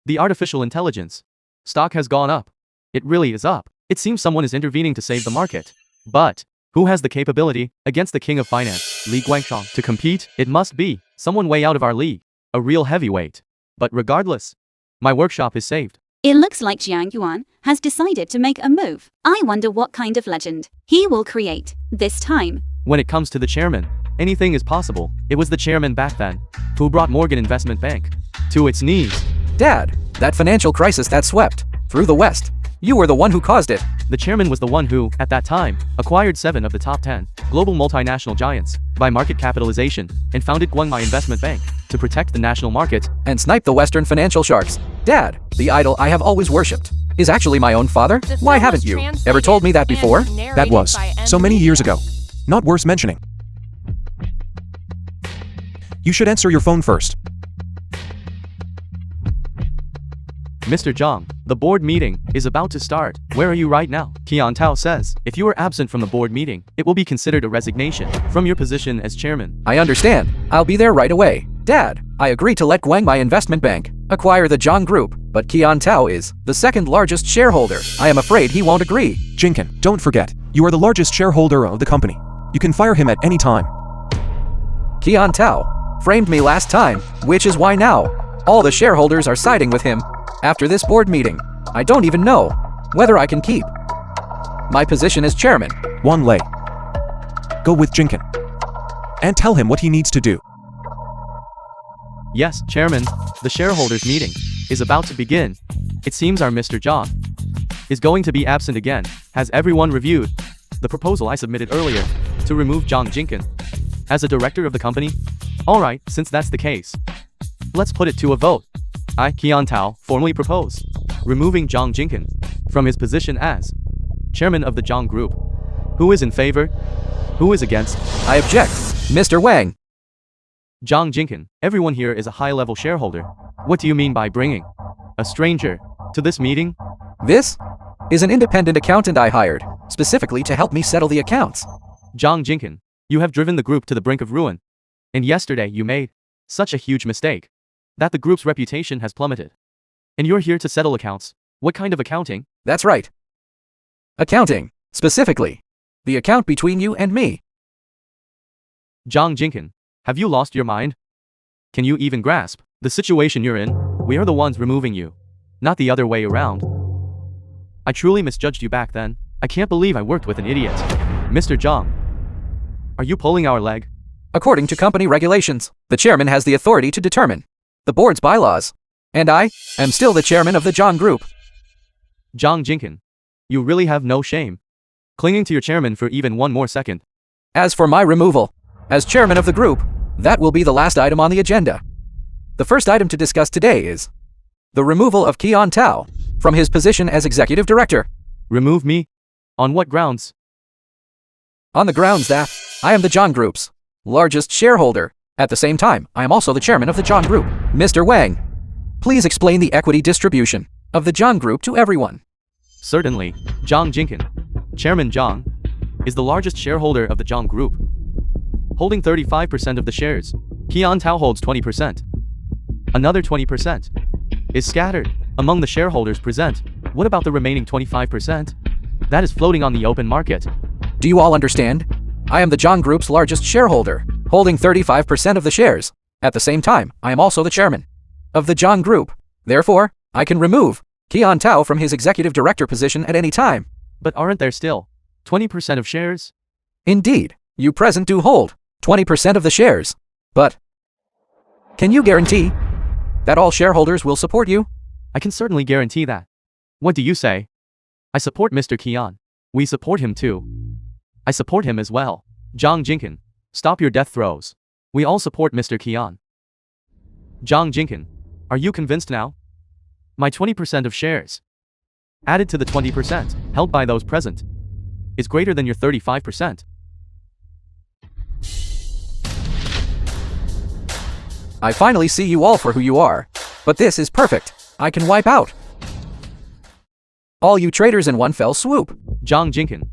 The artificial intelligence stock has gone up. It really is up. It seems someone is intervening to save the market. But who has the capability against the king of finance, Li Guangshang, to compete? It must be someone way out of our league, a real heavyweight. But regardless, my workshop is saved. it looks like Jiang Yuan has decided to make a move. I wonder what kind of legend he will create this time. When it comes to the chairman, anything is possible. It was the chairman back then who brought Morgan Investment Bank to its knees. Dad, that financial crisis that swept through the West, you were the one who caused it. The chairman was the one who, at that time, acquired 7 of the top 10 global multinational giants by market capitalization and founded Guangmai Investment Bank to protect the national market. And snipe the Western financial sharks. Dad, the idol I have always worshipped, is actually my own father? The Why film haven't was you translated ever told me that and before? narrated That was by so many years M. ago. Not worth mentioning. You should answer your phone first. Mr. Zhang, the board meeting is about to start. Where are you right now? Qian Tao says, if you are absent from the board meeting, it will be considered a resignation from your position as chairman. I understand. I'll be there right away. Dad, I agree to let Guangmai Investment Bank acquire the Zhang Group, but Qian Tao is the second largest shareholder. I am afraid he won't agree. Jinkin, don't forget, you are the largest shareholder of the company. You can fire him at any time. Qian Tao framed me last time, which is why now all the shareholders are siding with him. After this board meeting, I don't even know whether I can keep my position as chairman. Wan Lei. Go with Jinkin. And tell him what he needs to do. Yes, Chairman, the shareholders' meeting is about to begin. It seems our Mr. Zhang is going to be absent again. Has everyone reviewed the proposal I submitted earlier to remove Zhang Jinkin as a director of the company? Alright, since that's the case, let's put it to a vote. I, Qian Tao, formally propose removing Zhang Jinkin from his position as chairman of the Zhang Group. Who is in favor? Who is against? I object, Mr. Wang. Zhang Jinkin, everyone here is a high-level shareholder. What do you mean by bringing a stranger to this meeting? This is an independent accountant I hired, specifically to help me settle the accounts. Zhang Jinkin, you have driven the group to the brink of ruin. And yesterday you made such a huge mistake that the group's reputation has plummeted. And you're here to settle accounts. What kind of accounting? That's right. Accounting, specifically. The account between you and me. Zhang Jinkin, have you lost your mind? Can you even grasp the situation you're in? We are the ones removing you, not the other way around. I truly misjudged you back then. I can't believe I worked with an idiot. Mr. Zhang, are you pulling our leg? According to company regulations, the chairman has the authority to determine the board's bylaws. And I am still the chairman of the Zhang Group. Zhang Jinkin, you really have no shame clinging to your chairman for even one more second. As for my removal, as chairman of the group, that will be the last item on the agenda. The first item to discuss today is the removal of Qian Tao from his position as executive director. Remove me? On what grounds? On the grounds that I am the Zhang Group's largest shareholder. At the same time, I am also the chairman of the Zhang Group. Mr. Wang, please explain the equity distribution of the Zhang Group to everyone. Certainly, Zhang Jinkin, Chairman Zhang, is the largest shareholder of the Zhang Group, holding 35% of the shares. Qian Tao holds 20%. Another 20% is scattered among the shareholders present. What about the remaining 25%? That is floating on the open market. Do you all understand? I am the Zhang Group's largest shareholder, holding 35% of the shares. At the same time, I am also the chairman of the Zhang Group. Therefore, I can remove Qian Tao from his executive director position at any time. But aren't there still 20% of shares? Indeed, you present do hold 20% of the shares. But can you guarantee that all shareholders will support you? I can certainly guarantee that. What do you say? I support Mr. Qian. We support him too. I support him as well. Zhang Jinkin, stop your death throes. We all support Mr. Qian. Zhang Jinkin, are you convinced now? My 20% of shares, added to the 20% held by those present, is greater than your 35%. I finally see you all for who you are. But this is perfect. I can wipe out all you traitors in one fell swoop. Zhang Jinkin,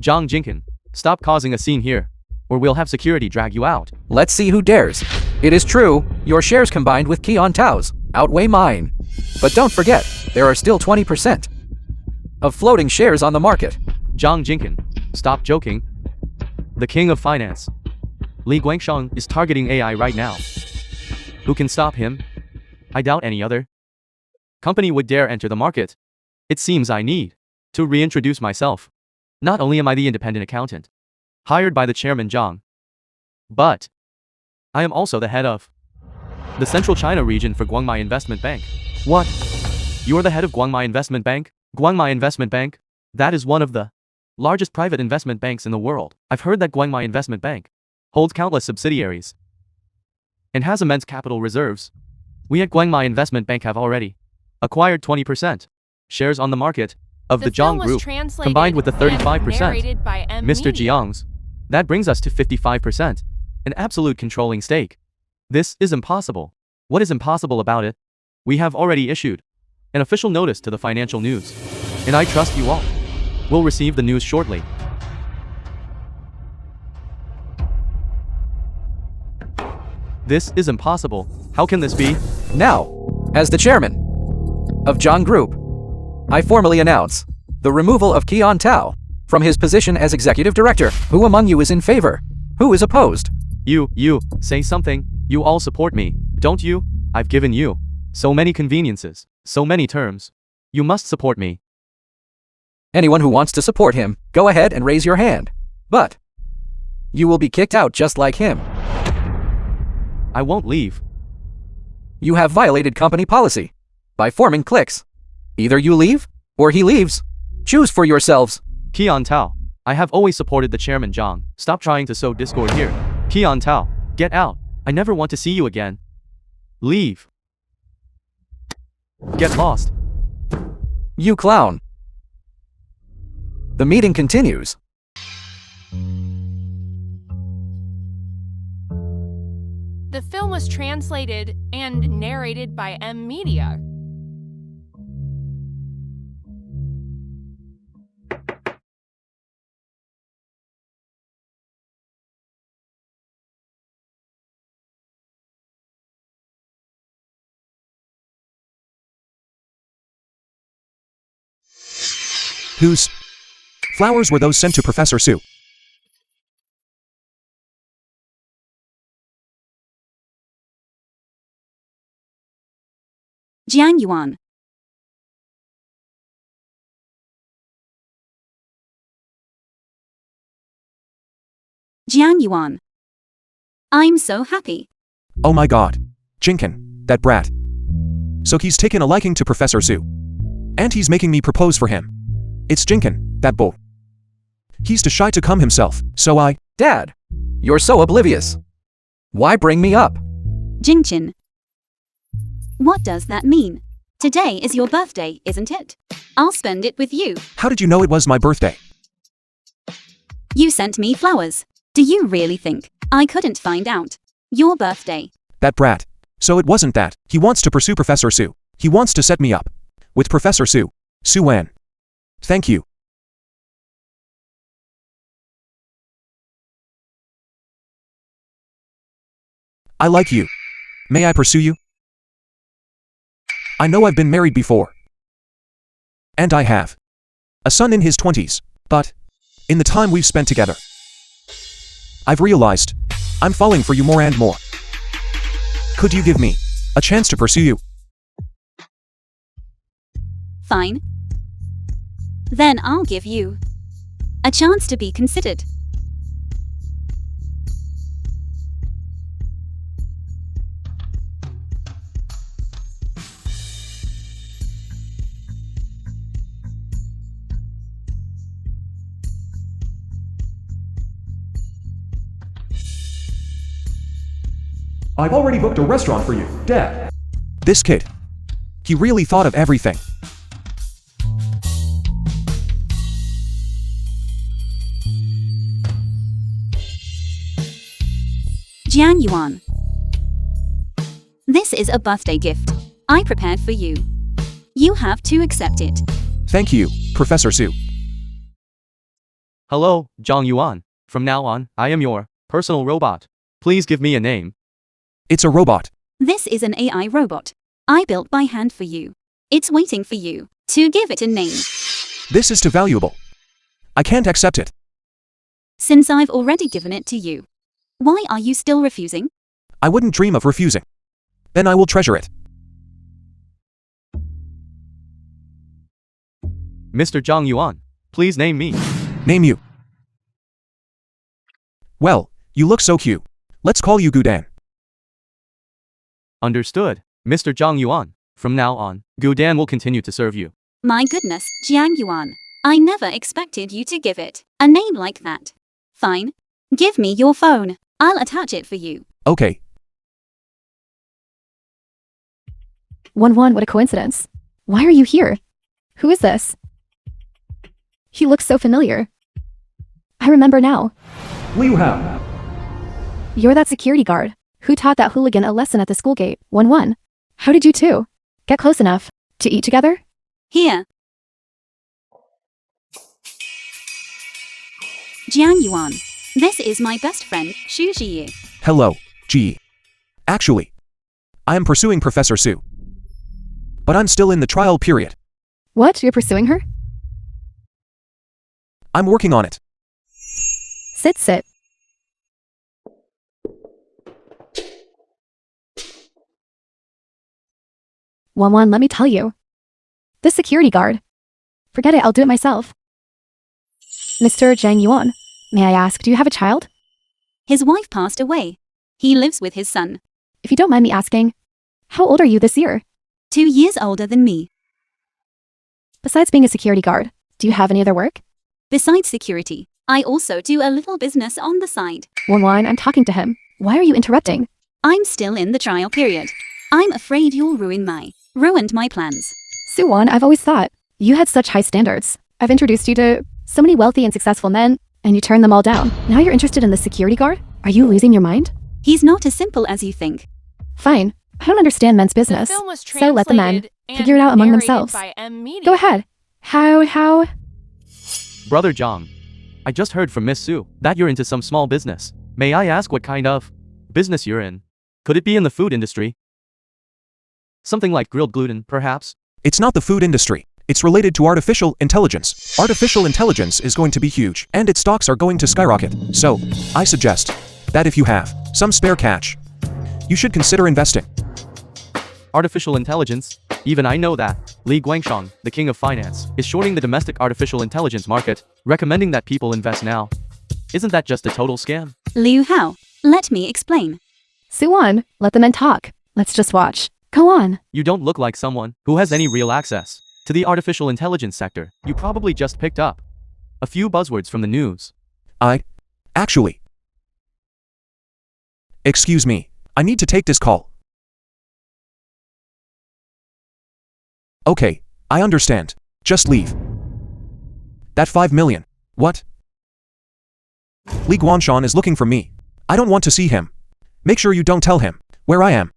Zhang Jinkin, stop causing a scene here, or we'll have security drag you out. Let's see who dares. It is true, your shares combined with Qian Tao's outweigh mine. But don't forget, there are still 20% of floating shares on the market. Zhang Jinkin, stop joking. The king of finance, Li Guangsheng, is targeting AI right now. Who can stop him? I doubt any other company would dare enter the market. It seems I need to reintroduce myself. Not only am I the independent accountant hired by the chairman Zhang, but I am also the head of the Central China region for Guangmai Investment Bank. What? You are the head of Guangmai Investment Bank? Guangmai Investment Bank? That is one of the largest private investment banks in the world. I've heard that Guangmai Investment Bank holds countless subsidiaries and has immense capital reserves. We at Guangmai Investment Bank have already acquired 20% shares on the market of the Zhang Group, combined with the 35%. Mr. Jiang's. That brings us to 55%, an absolute controlling stake. This is impossible. What is impossible about it? We have already issued an official notice to the financial news, and I trust you all will receive the news shortly. This is impossible. How can this be? Now, as the chairman of Zhang Group, I formally announce the removal of Qian Tao from his position as executive director. Who among you is in favor? Who is opposed? You, say something. You all support me, don't you? I've given you so many conveniences, so many terms. You must support me. Anyone who wants to support him, go ahead and raise your hand. But you will be kicked out just like him. I won't leave. You have violated company policy by forming cliques. Either you leave, or he leaves. Choose for yourselves. Qian Tao, I have always supported the chairman Zhang. Stop trying to sow discord here. Qian Tao, get out. I never want to see you again. Leave. Get lost. You clown. The meeting continues. The film was translated and narrated by M Media. Whose flowers were those sent to Professor Su? Jiang Yuan. Jiang Yuan. I'm so happy. Oh my god. Kingpin, that brat. So he's taken a liking to Professor Su. And he's making me propose for him. It's Kingpin, that bull. He's too shy to come himself, so I— Dad, you're so oblivious. Why bring me up? Jingqin. What does that mean? Today is your birthday, isn't it? I'll spend it with you. How did you know it was my birthday? You sent me flowers. Do you really think I couldn't find out? Your birthday. That brat. So it wasn't that. He wants to pursue Professor Su. He wants to set me up with Professor Su. Su-Wan. Thank you. I like you. May I pursue you? I know I've been married before. And I have a son in his 20s, but in the time we've spent together, I've realized I'm falling for you more and more. Could you give me a chance to pursue you? Fine. Then I'll give you a chance to be considered. I've already booked a restaurant for you, Dad. This kid. He really thought of everything. Jiang Yuan. This is a birthday gift I prepared for you. You have to accept it. Thank you, Professor Su. Hello, Zhang Yuan. From now on, I am your personal robot. Please give me a name. It's a robot. This is an AI robot I built by hand for you. It's waiting for you to give it a name. This is too valuable. I can't accept it. Since I've already given it to you, why are you still refusing? I wouldn't dream of refusing. Then I will treasure it. Mr. Zhang Yuan, please name me. Name you. Well, you look so cute. Let's call you Gudan. Understood, Mr. Zhang Yuan. From now on, Gudan will continue to serve you. My goodness, Jiang Yuan. I never expected you to give it a name like that. Fine. Give me your phone. I'll attach it for you. Okay. 1-1, what a coincidence. Why are you here? Who is this? He looks so familiar. I remember now. Liu Hao. You're that security guard who taught that hooligan a lesson at the school gate. 1-1. How did you two get close enough to eat together? Here. Jiang Yuan. This is my best friend, Xu Jiye. Hello, G. Actually, I am pursuing Professor Su. But I'm still in the trial period. What? You're pursuing her? I'm working on it. Sit. One, let me tell you. This security guard. Forget it, I'll do it myself. Mr. Zhang Yuan, may I ask, do you have a child? His wife passed away. He lives with his son. If you don't mind me asking, how old are you this year? 2 years older than me. Besides being a security guard, do you have any other work? Besides security, I also do a little business on the side. Wan, I'm talking to him. Why are you interrupting? I'm still in the trial period. I'm afraid you'll ruined my plans. Suwon, I've always thought you had such high standards. I've introduced you to so many wealthy and successful men, and you turned them all down. Now you're interested in the security guard? Are you losing your mind? He's not as simple as you think. Fine. I don't understand men's business. The film was So let the men translated and figure it out among narrated themselves. by Media. Go ahead. How? Brother Zhang, I just heard from Miss Su that you're into some small business. May I ask what kind of business you're in? Could it be in the food industry? Something like grilled gluten, perhaps? It's not the food industry. It's related to artificial intelligence. Artificial intelligence is going to be huge, and its stocks are going to skyrocket. So, I suggest that if you have some spare cash, you should consider investing. Artificial intelligence? Even I know that. Li Guangshang, the king of finance, is shorting the domestic artificial intelligence market, recommending that people invest now. Isn't that just a total scam? Liu Hao, let me explain. Suwon, let the men talk. Let's just watch. Go on. You don't look like someone who has any real access to the artificial intelligence sector. You probably just picked up a few buzzwords from the news. Actually. Excuse me. I need to take this call. Okay, I understand. Just leave. That 5 million. What? Li Guanshan is looking for me. I don't want to see him. Make sure you don't tell him where I am.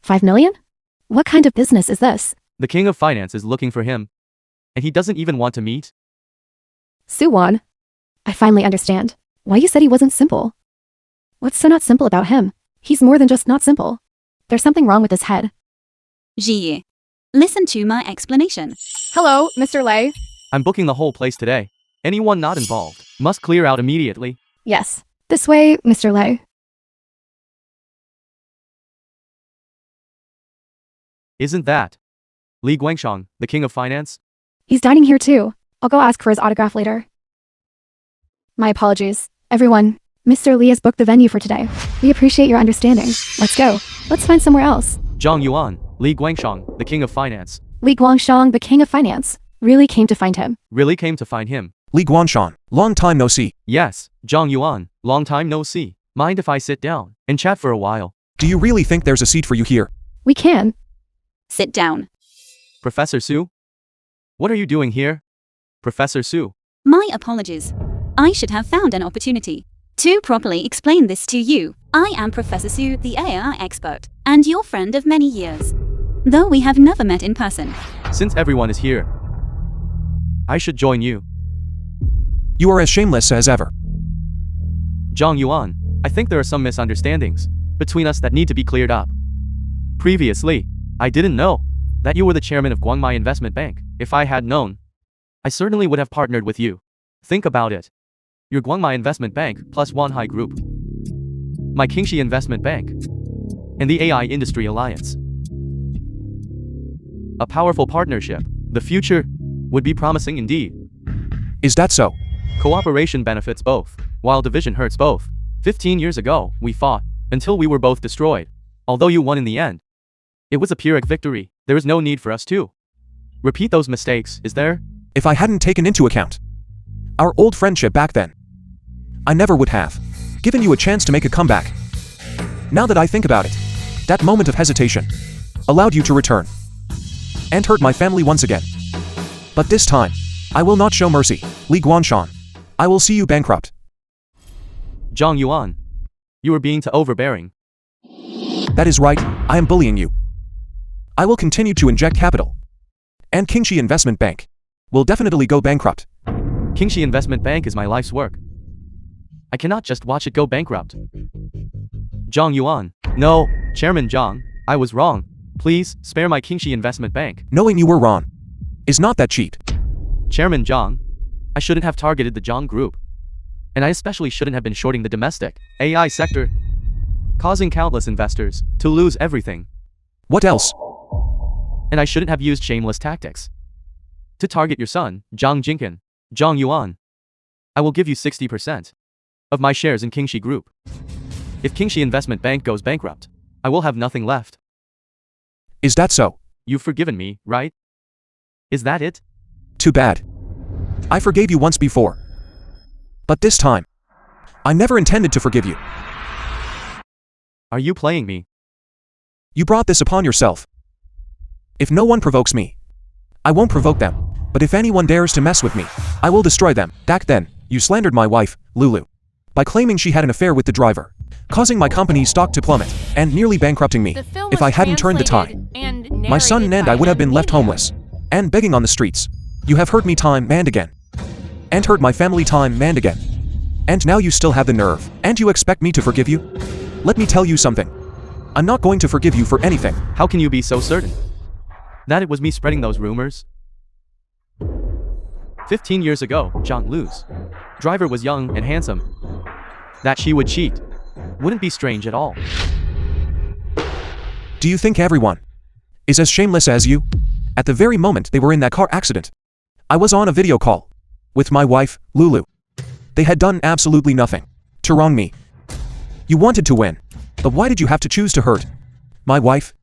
5 million? What kind of business is this? The king of finance is looking for him, and he doesn't even want to meet. Suwon, I finally understand why you said he wasn't simple. What's so not simple about him? He's more than just not simple. There's something wrong with his head. Ji, listen to my explanation. Hello, Mr. Lei. I'm booking the whole place today. Anyone not involved must clear out immediately. Yes. This way, Mr. Lei. Isn't that Li Guangshang, the king of finance? He's dining here too. I'll go ask for his autograph later. My apologies. Everyone, Mr. Li has booked the venue for today. We appreciate your understanding. Let's go. Let's find somewhere else. Zhang Yuan, Li Guangshang, the king of finance. Li Guangshang, the king of finance, really came to find him. Really came to find him. Li Guanshan, long time no see. Yes, Zhang Yuan, long time no see. Mind if I sit down and chat for a while? Do you really think there's a seat for you here? We can. Sit down. Professor Su? What are you doing here? Professor Su. My apologies. I should have found an opportunity to properly explain this to you. I am Professor Su, the AI expert, and your friend of many years, though we have never met in person. Since everyone is here, I should join you. You are as shameless as ever. Zhang Yuan, I think there are some misunderstandings between us that need to be cleared up. Previously, I didn't know that you were the chairman of Guangmai Investment Bank. If I had known, I certainly would have partnered with you. Think about it. Your Guangmai Investment Bank plus Wanhai Group, my Kingxi Investment Bank, and the AI Industry Alliance. A powerful partnership. The future would be promising indeed. Is that so? Cooperation benefits both, while division hurts both. 15 years ago, we fought until we were both destroyed. Although you won in the end, it was a Pyrrhic victory. There is no need for us to repeat those mistakes, is there? If I hadn't taken into account our old friendship back then, I never would have given you a chance to make a comeback. Now that I think about it, that moment of hesitation allowed you to return and hurt my family once again. But this time, I will not show mercy. Li Guanshan, I will see you bankrupt. Zhang Yuan, you are being too overbearing. That is right, I am bullying you. I will continue to inject capital, and Kingxi Investment Bank will definitely go bankrupt. Kingxi Investment Bank is my life's work. I cannot just watch it go bankrupt. Zhang Yuan. No, Chairman Zhang, I was wrong. Please, spare my Kingxi Investment Bank. Knowing you were wrong is not that cheap. Chairman Zhang, I shouldn't have targeted the Zhang group. And I especially shouldn't have been shorting the domestic AI sector, causing countless investors to lose everything. What else? And I shouldn't have used shameless tactics to target your son, Zhang Jinkin, Zhang Yuan. I will give you 60% of my shares in Kingxi Group. If Kingxi Investment Bank goes bankrupt, I will have nothing left. Is that so? You've forgiven me, right? Is that it? Too bad. I forgave you once before. But this time, I never intended to forgive you. Are you playing me? You brought this upon yourself. If no one provokes me, I won't provoke them. But if anyone dares to mess with me, I will destroy them. Back then, you slandered my wife, Lulu, by claiming she had an affair with the driver, causing my company's stock to plummet, and nearly bankrupting me. The film If was I hadn't turned the tide, translated and my son narrated and by I would have been left media. homeless and begging on the streets. You have hurt me time and again, and hurt my family time and again. And now you still have the nerve, and you expect me to forgive you? Let me tell you something. I'm not going to forgive you for anything. How can you be so certain that it was me spreading those rumors? 15 years ago, Zhang Lu's driver was young and handsome. That she would cheat wouldn't be strange at all. Do you think everyone is as shameless as you? At the very moment they were in that car accident, I was on a video call with my wife, Lulu. They had done absolutely nothing to wrong me. You wanted to win, but why did you have to choose to hurt my wife?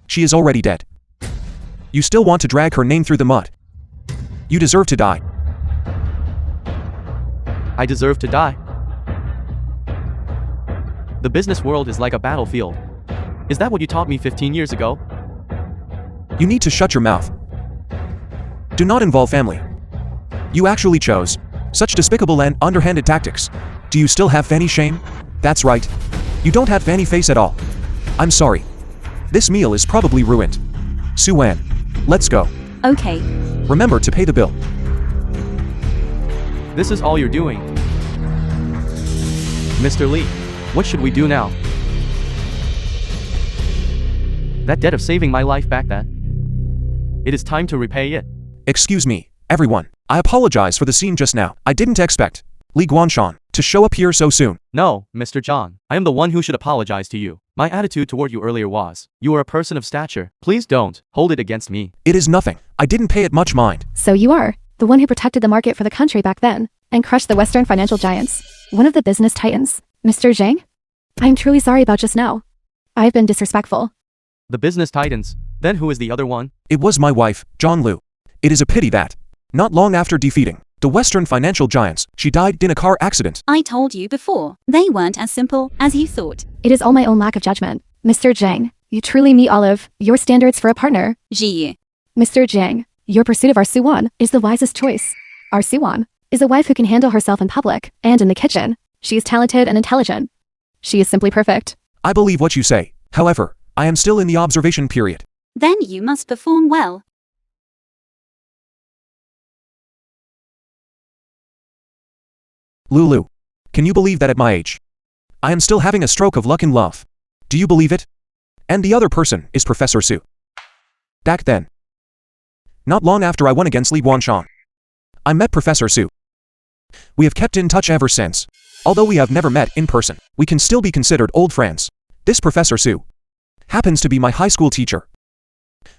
She is already dead. You still want to drag her name through the mud. You deserve to die. I deserve to die. The business world is like a battlefield. Is that what you taught me 15 years ago? You need to shut your mouth. Do not involve family. You actually chose such despicable and underhanded tactics. Do you still have any shame? That's right. You don't have any face at all. I'm sorry. This meal is probably ruined. Sue-Ann, let's go. Okay. Remember to pay the bill. This is all you're doing. Mr. Lee, what should we do now? That debt of saving my life back then. It is time to repay it. Excuse me, everyone. I apologize for the scene just now. I didn't expect Li Guanshan to show up here so soon. No, Mr. John, I am the one who should apologize to you. My attitude toward you earlier was, you are a person of stature. Please don't hold it against me. It is nothing. I didn't pay it much mind. So you are the one who protected the market for the country back then and crushed the Western financial giants. One of the business titans. Mr. Zhang? I'm truly sorry about just now. I've been disrespectful. The business titans. Then who is the other one? It was my wife, John Lu. It is a pity that, not long after defeating the Western financial giants, she died in a car accident. I told you before, they weren't as simple as you thought. It is all my own lack of judgment. Mr. Zhang, you truly meet all of your standards for a partner. Ji. Mr. Zhang, your pursuit of our Suwan is the wisest choice. Our Suwan is a wife who can handle herself in public and in the kitchen. She is talented and intelligent. She is simply perfect. I believe what you say. However, I am still in the observation period. Then you must perform well. Lulu, can you believe that at my age, I am still having a stroke of luck in love? Do you believe it? And the other person is Professor Su. Back then, not long after I won against Li Guanshan, I met Professor Su. We have kept in touch ever since. Although we have never met in person, we can still be considered old friends. This Professor Su happens to be my high school teacher,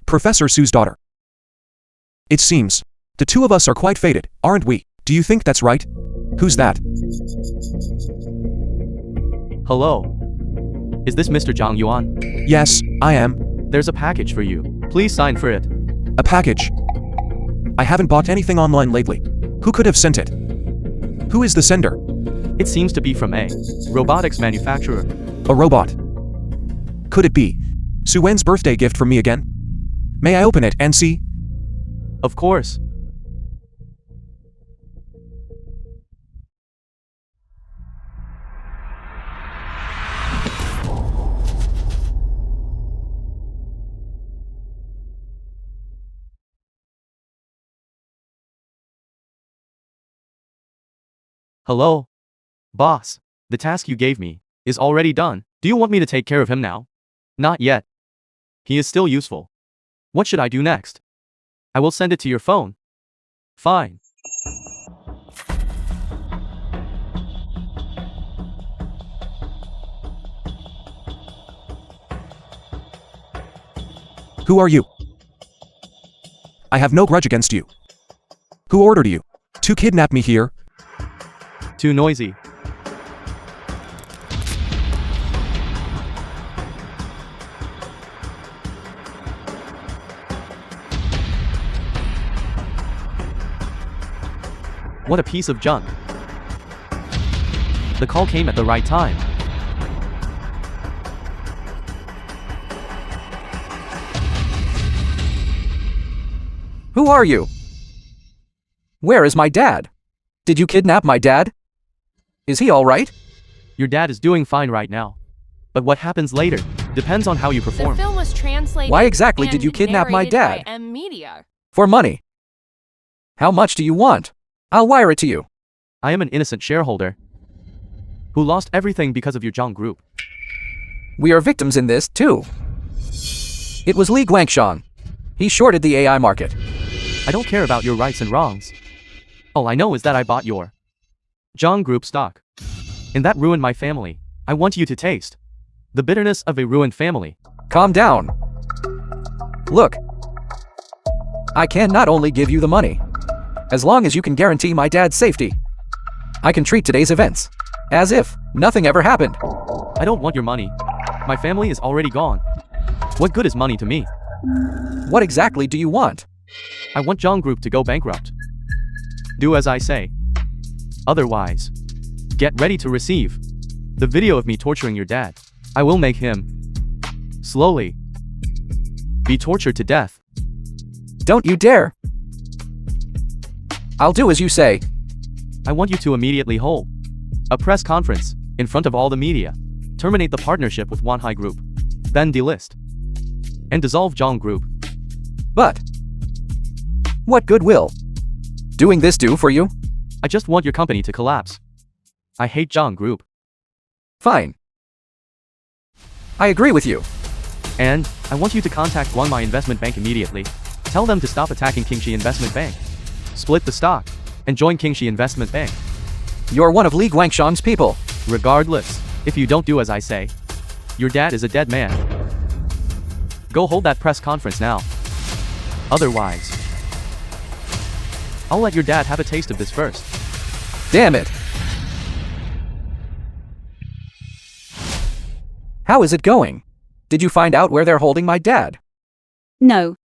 Professor Su's daughter. It seems the two of us are quite fated, aren't we? Do you think that's right? Who's that? Hello. Is this Mr. Zhang Yuan? Yes, I am. There's a package for you. Please sign for it. A package. I haven't bought anything online lately. Who could have sent it? Who is the sender? It seems to be from a robotics manufacturer. A robot. Could it be Sue-Ann's birthday gift for me again? May I open it and see? Of course. Hello? Boss, the task you gave me is already done. Do you want me to take care of him now? Not yet. He is still useful. What should I do next? I will send it to your phone. Fine. Who are you? I have no grudge against you. Who ordered you to kidnap me here? Too noisy. What a piece of junk. The call came at the right time. Who are you? Where is my dad? Did you kidnap my dad? Is he all right? Your dad is doing fine right now. But what happens later depends on how you The perform. film was translated. Why exactly did and you kidnap my narrated dad? by M Media. For money. How much do you want? I'll wire it to you. I am an innocent shareholder who lost everything because of your Zhang group. We are victims in this, too. It was Li Guangxiang. He shorted the AI market. I don't care about your rights and wrongs. All I know is that I bought your Zhang group stock. And that ruined my family. I want you to taste the bitterness of a ruined family. Calm down. Look. I can not only give you the money, as long as you can guarantee my dad's safety. I can treat today's events as if nothing ever happened. I don't want your money. My family is already gone. What good is money to me? What exactly do you want? I want Zhang group to go bankrupt. Do as I say. Otherwise, get ready to receive the video of me torturing your dad. I will make him slowly be tortured to death. Don't you dare. I'll do as you say. I want you to immediately hold a press conference in front of all the media. Terminate the partnership with Wanhai Group. Then delist and dissolve Zhang Group. But what good will doing this do for you? I just want your company to collapse. I hate Zhang Group. Fine. I agree with you. And I want you to contact Guangmai Investment Bank immediately. Tell them to stop attacking Qingxi Investment Bank. Split the stock and join Qingxi Investment Bank. You're one of Li Guangxiang's people. Regardless, if you don't do as I say, your dad is a dead man. Go hold that press conference now. Otherwise, I'll let your dad have a taste of this first. Damn it. How is it going? Did you find out where they're holding my dad? No.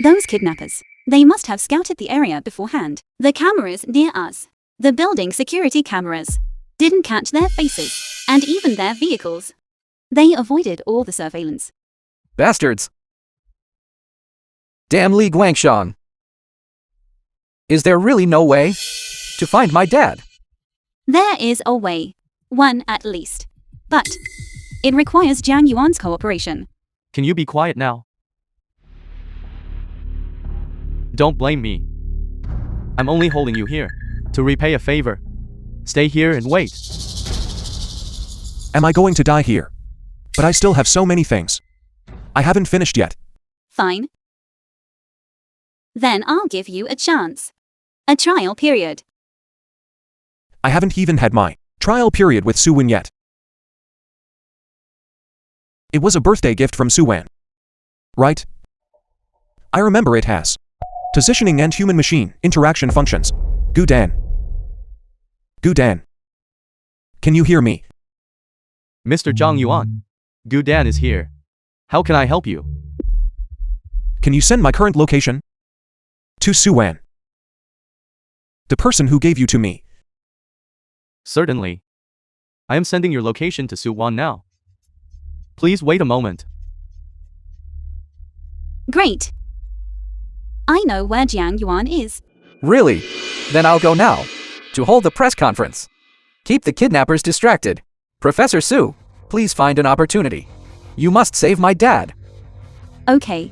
Those kidnappers. They must have scouted the area beforehand. The cameras near us, the building security cameras, didn't catch their faces, and even their vehicles. They avoided all the surveillance. Bastards. Damn Li Guangxiang. Is there really no way to find my dad? There is a way. One at least. But it requires Jiang Yuan's cooperation. Can you be quiet now? Don't blame me. I'm only holding you here to repay a favor. Stay here and wait. Am I going to die here? But I still have so many things. I haven't finished yet. Fine. Then I'll give you a chance. A trial period. I haven't even had my trial period with Su Wen yet. It was a birthday gift from Su Wan. Right? I remember it has positioning and human-machine interaction functions. Gu Dan. Gu Dan. Can you hear me? Mr. Zhang Yuan, Gu Dan is here. How can I help you? Can you send my current location to Su Wan, the person who gave you to me? Certainly. I am sending your location to Su Wan now. Please wait a moment. Great. I know where Jiang Yuan is. Really? Then I'll go now to hold the press conference. Keep the kidnappers distracted. Professor Su, please find an opportunity. You must save my dad. Okay.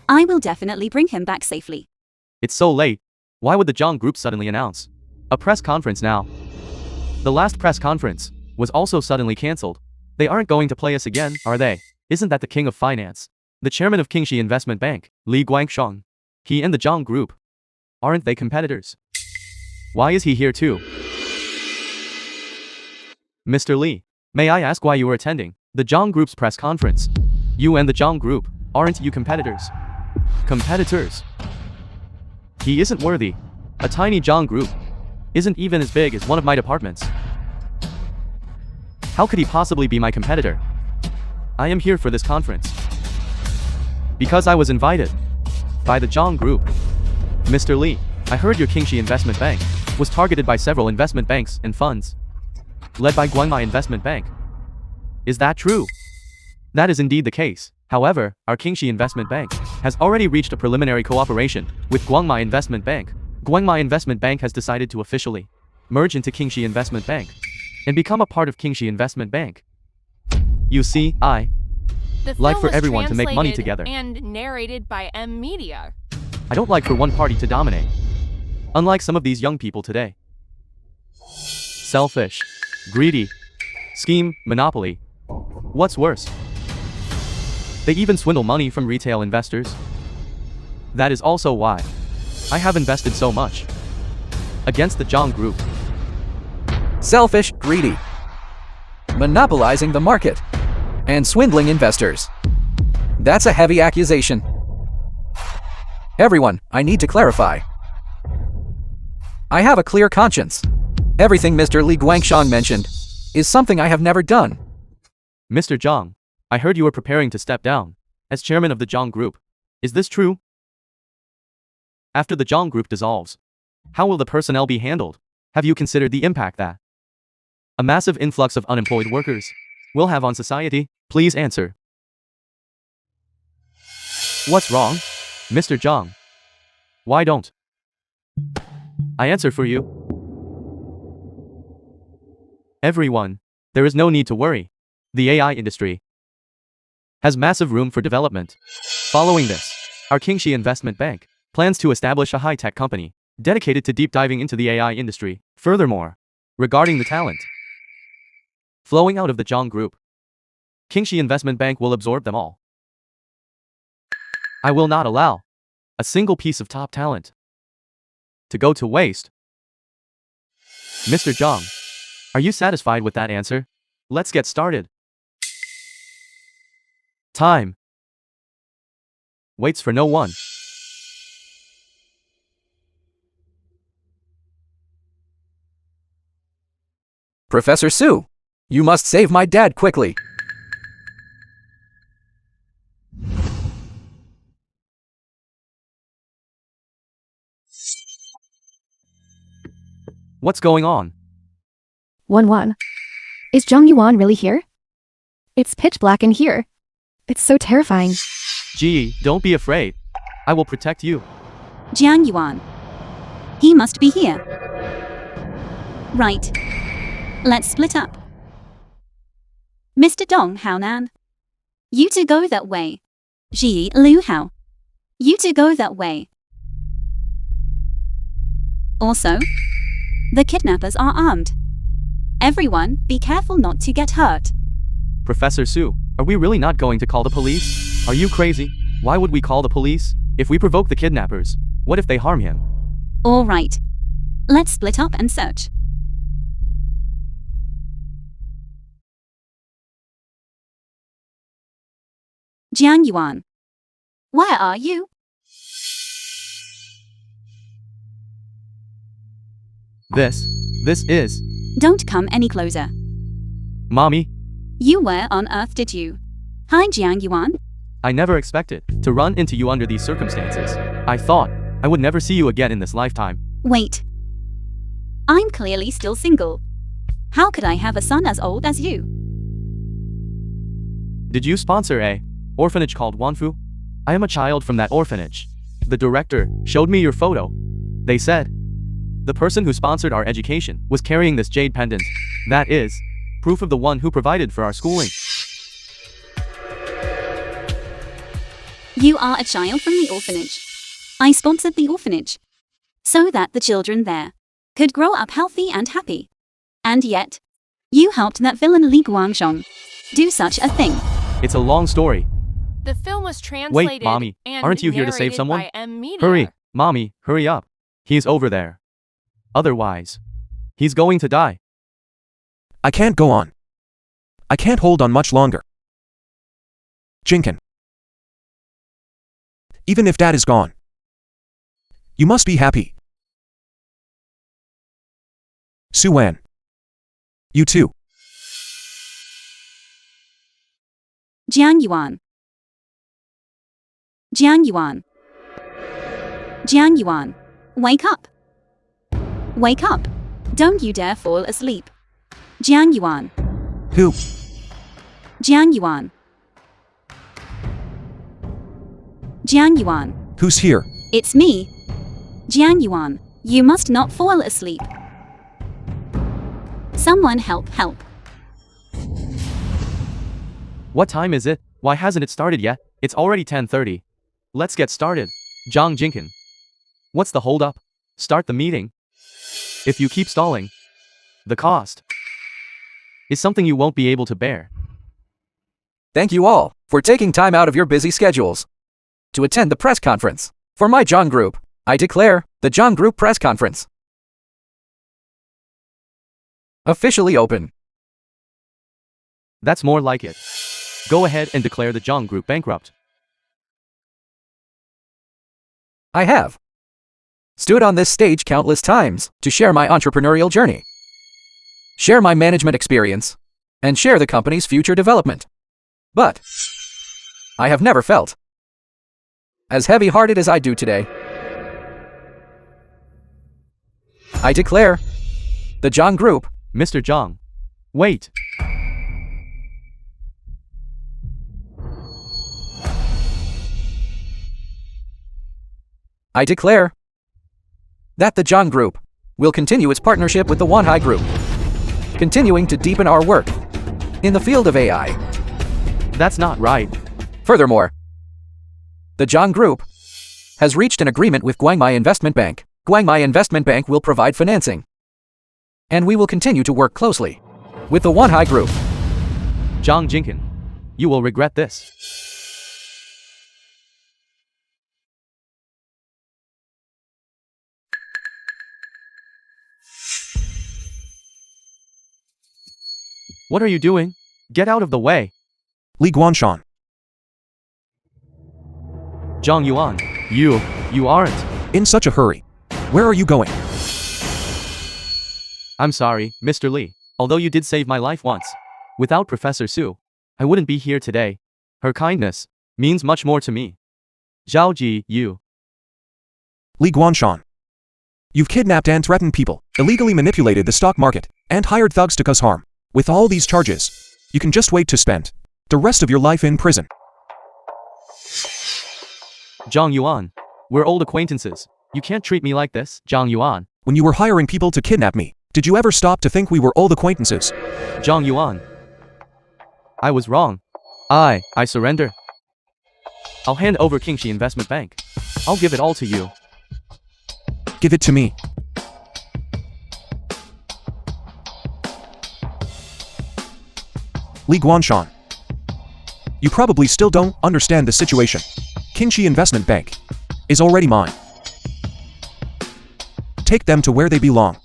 I will definitely bring him back safely. It's so late. Why would the Zhang Group suddenly announce a press conference now? The last press conference was also suddenly cancelled. They aren't going to play us again, are they? Isn't that the king of finance? The chairman of Qingxi Investment Bank, Li Guangxiang. He and the Zhang Group. Aren't they competitors? Why is he here too? Mr. Li, may I ask why you were attending the Zhang Group's press conference? You and the Zhang Group Aren't you competitors? Competitors? He isn't worthy. A tiny Zhang group isn't even as big as one of my departments. How could he possibly be my competitor? I am here for this conference because I was invited by the Zhang group. Mr. Lee, I heard your Kingxi Investment Bank was targeted by several investment banks and funds led by Guangmai Investment Bank. Is that true? That is indeed the case. However, our Kingxi Investment Bank has already reached a preliminary cooperation with Guangmai Investment Bank. Guangmai Investment Bank has decided to officially merge into Kingxi Investment Bank and become a part of Kingxi Investment Bank. You see, The film like for was everyone to make money translated together. and narrated by M Media. I don't like for one party to dominate. Unlike some of these young people today. Selfish, greedy, scheme, monopoly. What's worse? They even swindle money from retail investors. That is also why I have invested so much against the Zhang group. Selfish, greedy, monopolizing the market, and swindling investors. That's a heavy accusation. Everyone, I need to clarify. I have a clear conscience. Everything Mr. Li Guangshang mentioned is something I have never done. Mr. Zhang, I heard you were preparing to step down as chairman of the Zhang group. Is this true? After the Zhang group dissolves, how will the personnel be handled? Have you considered the impact that a massive influx of unemployed workers will have on society? Please answer. What's wrong, Mr. Zhang? Why don't I answer for you? Everyone, there is no need to worry. The AI industry has massive room for development. Following this, our Kingxi Investment Bank plans to establish a high-tech company dedicated to deep diving into the AI industry. Furthermore, regarding the talent flowing out of the Zhang group, Kingxi Investment Bank will absorb them all. I will not allow a single piece of top talent to go to waste. Mr. Zhang, are you satisfied with that answer? Let's get started. Time waits for no one. Professor Su, you must save my dad quickly. What's going on? 1-1. Is Zhang Yuan really here? It's pitch black in here. It's so terrifying. Gee, don't be afraid. I will protect you. Jiang Yuan. He must be here. Right. Let's split up. Mr. Dong Haonan. You two go that way. Ji Liu Hao. You two go that way. Also, the kidnappers are armed. Everyone, be careful not to get hurt. Professor Su, are we really not going to call the police? Are you crazy? Why would we call the police? If we provoke the kidnappers, what if they harm him? All right. Let's split up and search. Jiang Yuan. Where are you? This is... Don't come any closer. Mommy, You where on earth did you? Hi Jiang Yuan. I never expected to run into you under these circumstances. I thought I would never see you again in this lifetime. Wait. I'm clearly still single. How could I have a son as old as you? Did you sponsor a orphanage called Wanfu? I am a child from that orphanage. The director showed me your photo. They said the person who sponsored our education was carrying this jade pendant. That is proof of the one who provided for our schooling. You are a child from the orphanage. I sponsored the orphanage so that the children there could grow up healthy and happy. And yet, you helped that villain Li Guangsheng do such a thing. It's a long story. The film was translated Wait, Mommy, and aren't you here to save narrated someone? by M Media. Hurry, Mommy, hurry up. He's over there. Otherwise, he's going to die. I can't go on. I can't hold on much longer. Jinkin. even if Dad is gone. You must be happy. Sue-Ann. You too. Jiang Yuan. Jiang Yuan. Jiang Yuan. Wake up. Wake up. Don't you dare fall asleep. Jiang Yuan. Who? Jiang Yuan. Jiang Yuan. Who's here? It's me. Jiang Yuan. You must not fall asleep. Someone help, help. What time is it? Why hasn't it started yet? It's already 10:30. Let's get started. Zhang Jinkin. What's the holdup? Start the meeting. If you keep stalling, the cost is something you won't be able to bear. Thank you all for taking time out of your busy schedules to attend the press conference. For my Zhang Group, I declare the Zhang Group press conference officially open. That's more like it. Go ahead and declare the Zhang Group bankrupt. I have stood on this stage countless times to share my entrepreneurial journey, share my management experience, and share the company's future development. But I have never felt as heavy-hearted as I do today. I declare the Zhang Group. Mr. Zhang. Wait. I declare that the Zhang Group will continue its partnership with the Wanhai Group, continuing to deepen our work in the field of AI. That's not right. Furthermore, the Zhang Group has reached an agreement with Guangmai Investment Bank. Guangmai Investment Bank will provide financing, and we will continue to work closely with the Wanhai Group. Zhang Jinkin. You will regret this. What are you doing? Get out of the way. Li Guanshan. Zhang Yuan. You aren't. In such a hurry. Where are you going? I'm sorry, Mr. Li. Although you did save my life once. Without Professor Su, I wouldn't be here today. Her kindness means much more to me. Zhao Ji, you. Li Guanshan. You've kidnapped and threatened people, illegally manipulated the stock market, and hired thugs to cause harm. With all these charges, you can just wait to spend the rest of your life in prison. Zhang Yuan. We're old acquaintances. You can't treat me like this, Zhang Yuan. When you were hiring people to kidnap me, did you ever stop to think we were old acquaintances? Zhang Yuan. I was wrong. I surrender. I'll hand over Kingxi Investment Bank. I'll give it all to you. Give it to me. Li Guanshan. You probably still don't understand the situation. Kingxi Investment Bank is already mine. Take them to where they belong.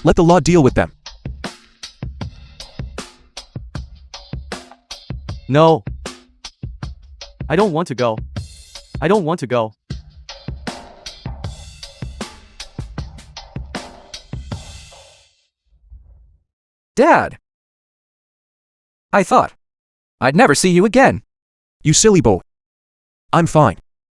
Let the law deal with them. No. I don't want to go. I don't want to go. Dad! I thought I'd never see you again. You silly boy. I'm fine.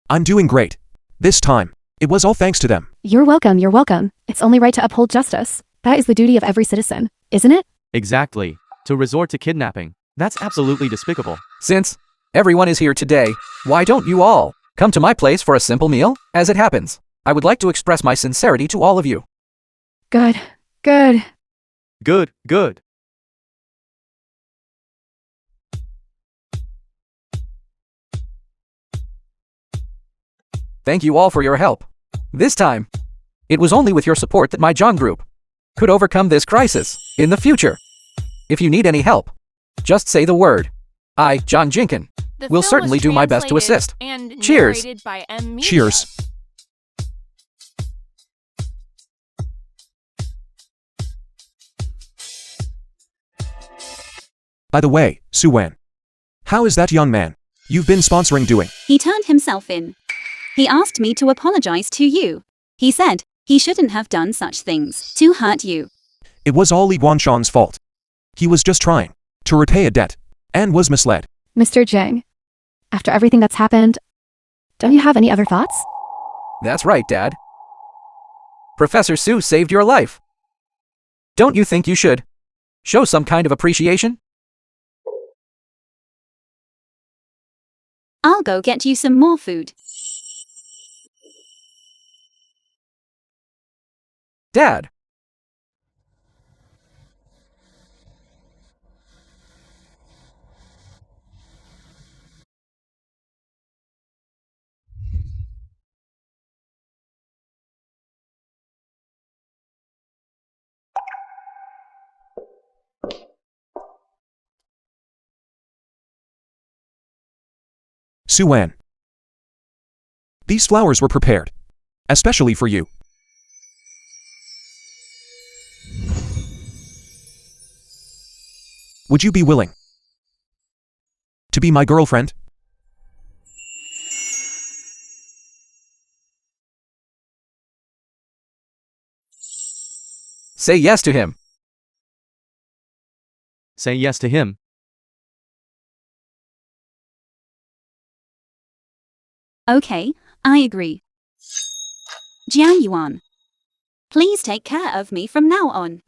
I'm doing great. This time, it was all thanks to them. You're welcome, you're welcome. It's only right to uphold justice. That is the duty of every citizen, isn't it? Exactly. To resort to kidnapping. That's absolutely despicable. Since everyone is here today, why don't you all come to my place for a simple meal? As it happens, I would like to express my sincerity to all of you. Good, good. Good, good. Thank you all for your help. This time, it was only with your support that my Zhang Group could overcome this crisis. In the future, if you need any help, just say the word. I, Zhang Jinkin, The will film certainly was do my best to translated assist. and Cheers. narrated by M. Media. Cheers. By the way, Sue-Ann. How is that young man? You've been sponsoring doing. He turned himself in. He asked me to apologize to you. He said he shouldn't have done such things to hurt you. It was all Li Guanshan's fault. He was just trying to repay a debt and was misled. Mr. Jiang, after everything that's happened, don't you have any other thoughts? That's right, Dad. Professor Su saved your life. Don't you think you should show some kind of appreciation? I'll go get you some more food. Dad. Suan. These flowers were prepared, especially for you. Would you be willing to be my girlfriend? Say yes to him. Say yes to him. Okay, I agree. Jiang Yuan, please take care of me from now on.